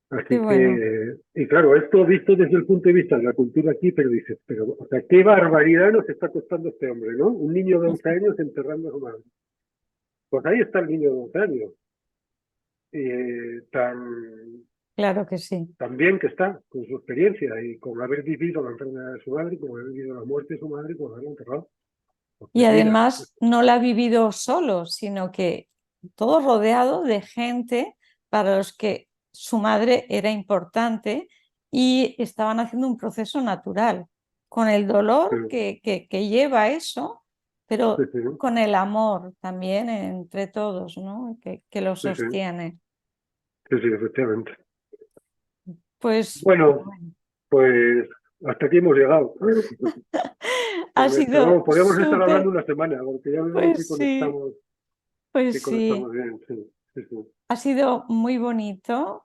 qué Así bueno. que, y claro, esto visto desde el punto de vista de la cultura aquí, pero dices, pero, o sea, qué barbaridad nos está costando este hombre, ¿no? Un niño de 11 años enterrando a su madre. Pues ahí está el niño de 11 años, Claro que sí. tan bien que está, con su experiencia y con haber vivido la enfermedad de su madre, con haber vivido la muerte de su madre y con haberla enterrado. Y Pues mira, además no la ha vivido solo, sino que todo rodeado de gente para los que su madre era importante y estaban haciendo un proceso natural, con el dolor sí, que lleva eso, sí, pero sí, con el amor también entre todos, ¿no? Que lo sí, sí, sostiene. sí, sí, efectivamente. Pues Bueno, bueno, pues hasta aquí hemos llegado. ha Con esto, sido vamos, podríamos estar hablando súper, una semana, porque ya vemos pues que sí, conectamos bien, sí, sí, sí. ha sido muy bonito.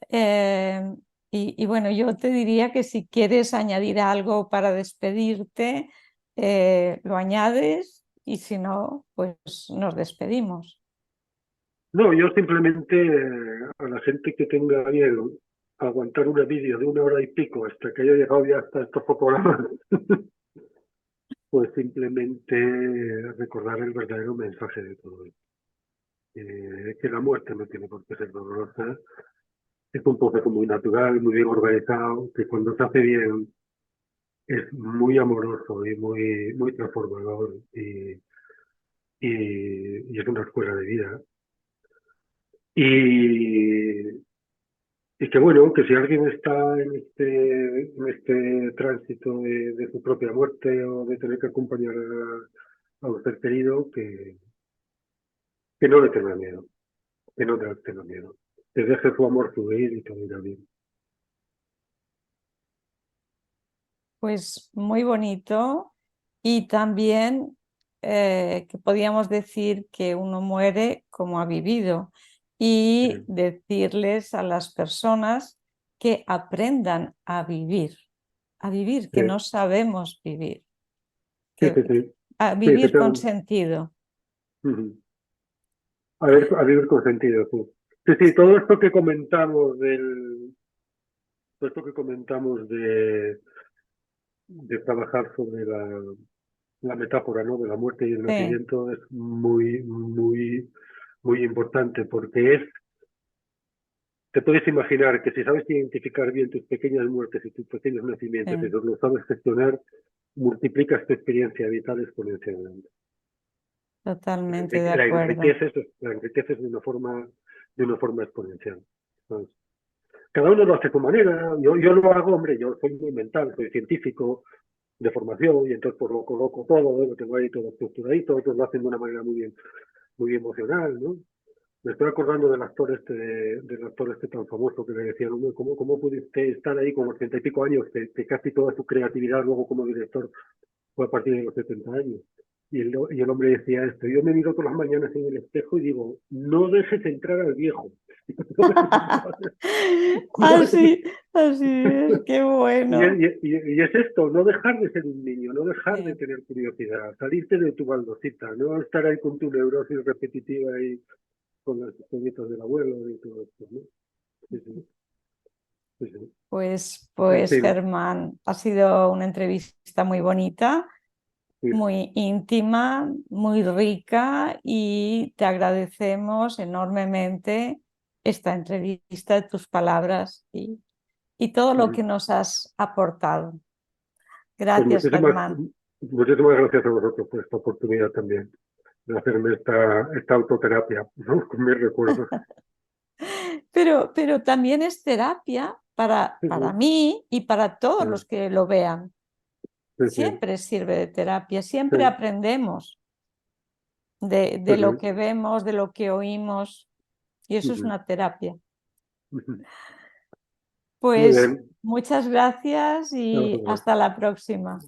Eh, y bueno, yo te diría que si quieres añadir algo para despedirte, lo añades y si no, pues nos despedimos. No, yo simplemente a la gente que tenga bien aguantar una vídeo de 1 hora y pico hasta que haya llegado ya hasta estos fotogramas, pues simplemente recordar el verdadero mensaje de todo esto. Que la muerte no tiene por qué ser dolorosa, es un proceso muy natural, muy bien organizado, que cuando se hace bien es muy amoroso y muy transformador y es una escuela de vida. Y, y que bueno, que si alguien está en este tránsito de su propia muerte o de tener que acompañar a un ser querido, que no le tenga miedo, que no le tenga miedo, que deje su amor fluir y todo irá bien. Pues muy bonito y también que podíamos decir que uno muere como ha vivido y Sí, decirles a las personas que aprendan a vivir, que no sí, sabemos vivir, sí, sí, que, sí, a sí, vivir con efectivamente. sentido. Ujú. A vivir con sentido, sí. Sí, sí, todo esto que comentamos de trabajar sobre la metáfora, ¿no? De la muerte y el Sí, nacimiento es muy, muy, muy importante porque te puedes imaginar que si sabes identificar bien tus pequeñas muertes y tus pequeños nacimientos y sí. los sabes gestionar, multiplicas tu experiencia vital exponencialmente. totalmente de acuerdo. La enriqueces de una forma exponencial. Entonces, cada uno lo hace a su manera. Yo lo hago, hombre, yo soy muy mental, soy científico de formación y entonces pues lo coloco todo, lo tengo ahí todo estructuradito, otros lo hacen de una manera muy emocional, ¿no? Me estoy acordando del actor este tan famoso que le decían, "Hombre, ¿cómo pudiste estar ahí con 80 y pico años? Que casi toda su creatividad luego como director fue a partir de los 70 años. Y el hombre decía esto, yo me miro todas las mañanas en el espejo y digo, no dejes entrar al viejo. Así, así es, qué Y, bueno. y es esto, no dejar de ser un niño, no dejar de Sí. tener curiosidad, salirte de tu baldosita, no estar ahí con tu neurosis repetitiva y con las historietas del abuelo y todo esto, ¿no? Sí, sí, sí, sí. En Pues fin, Germán, ha sido una entrevista muy bonita, sí, muy íntima, muy rica y te agradecemos enormemente esta entrevista, tus palabras y todo lo que sí. nos has aportado. Pues Gracias, Germán. muchísimas gracias a vosotros por esta oportunidad también de hacerme esta autoterapia, ¿no? Con mis recuerdos. Pero también es terapia Sí, para sí, mí y para todos sí, los que lo vean. sí, sí, Siempre sirve de terapia, siempre sí, aprendemos sí, de lo sí. que vemos, de lo que oímos, y eso es Ujú, una terapia. ujú. Muy Pues bien. muchas gracias A y vosotros. hasta la próxima.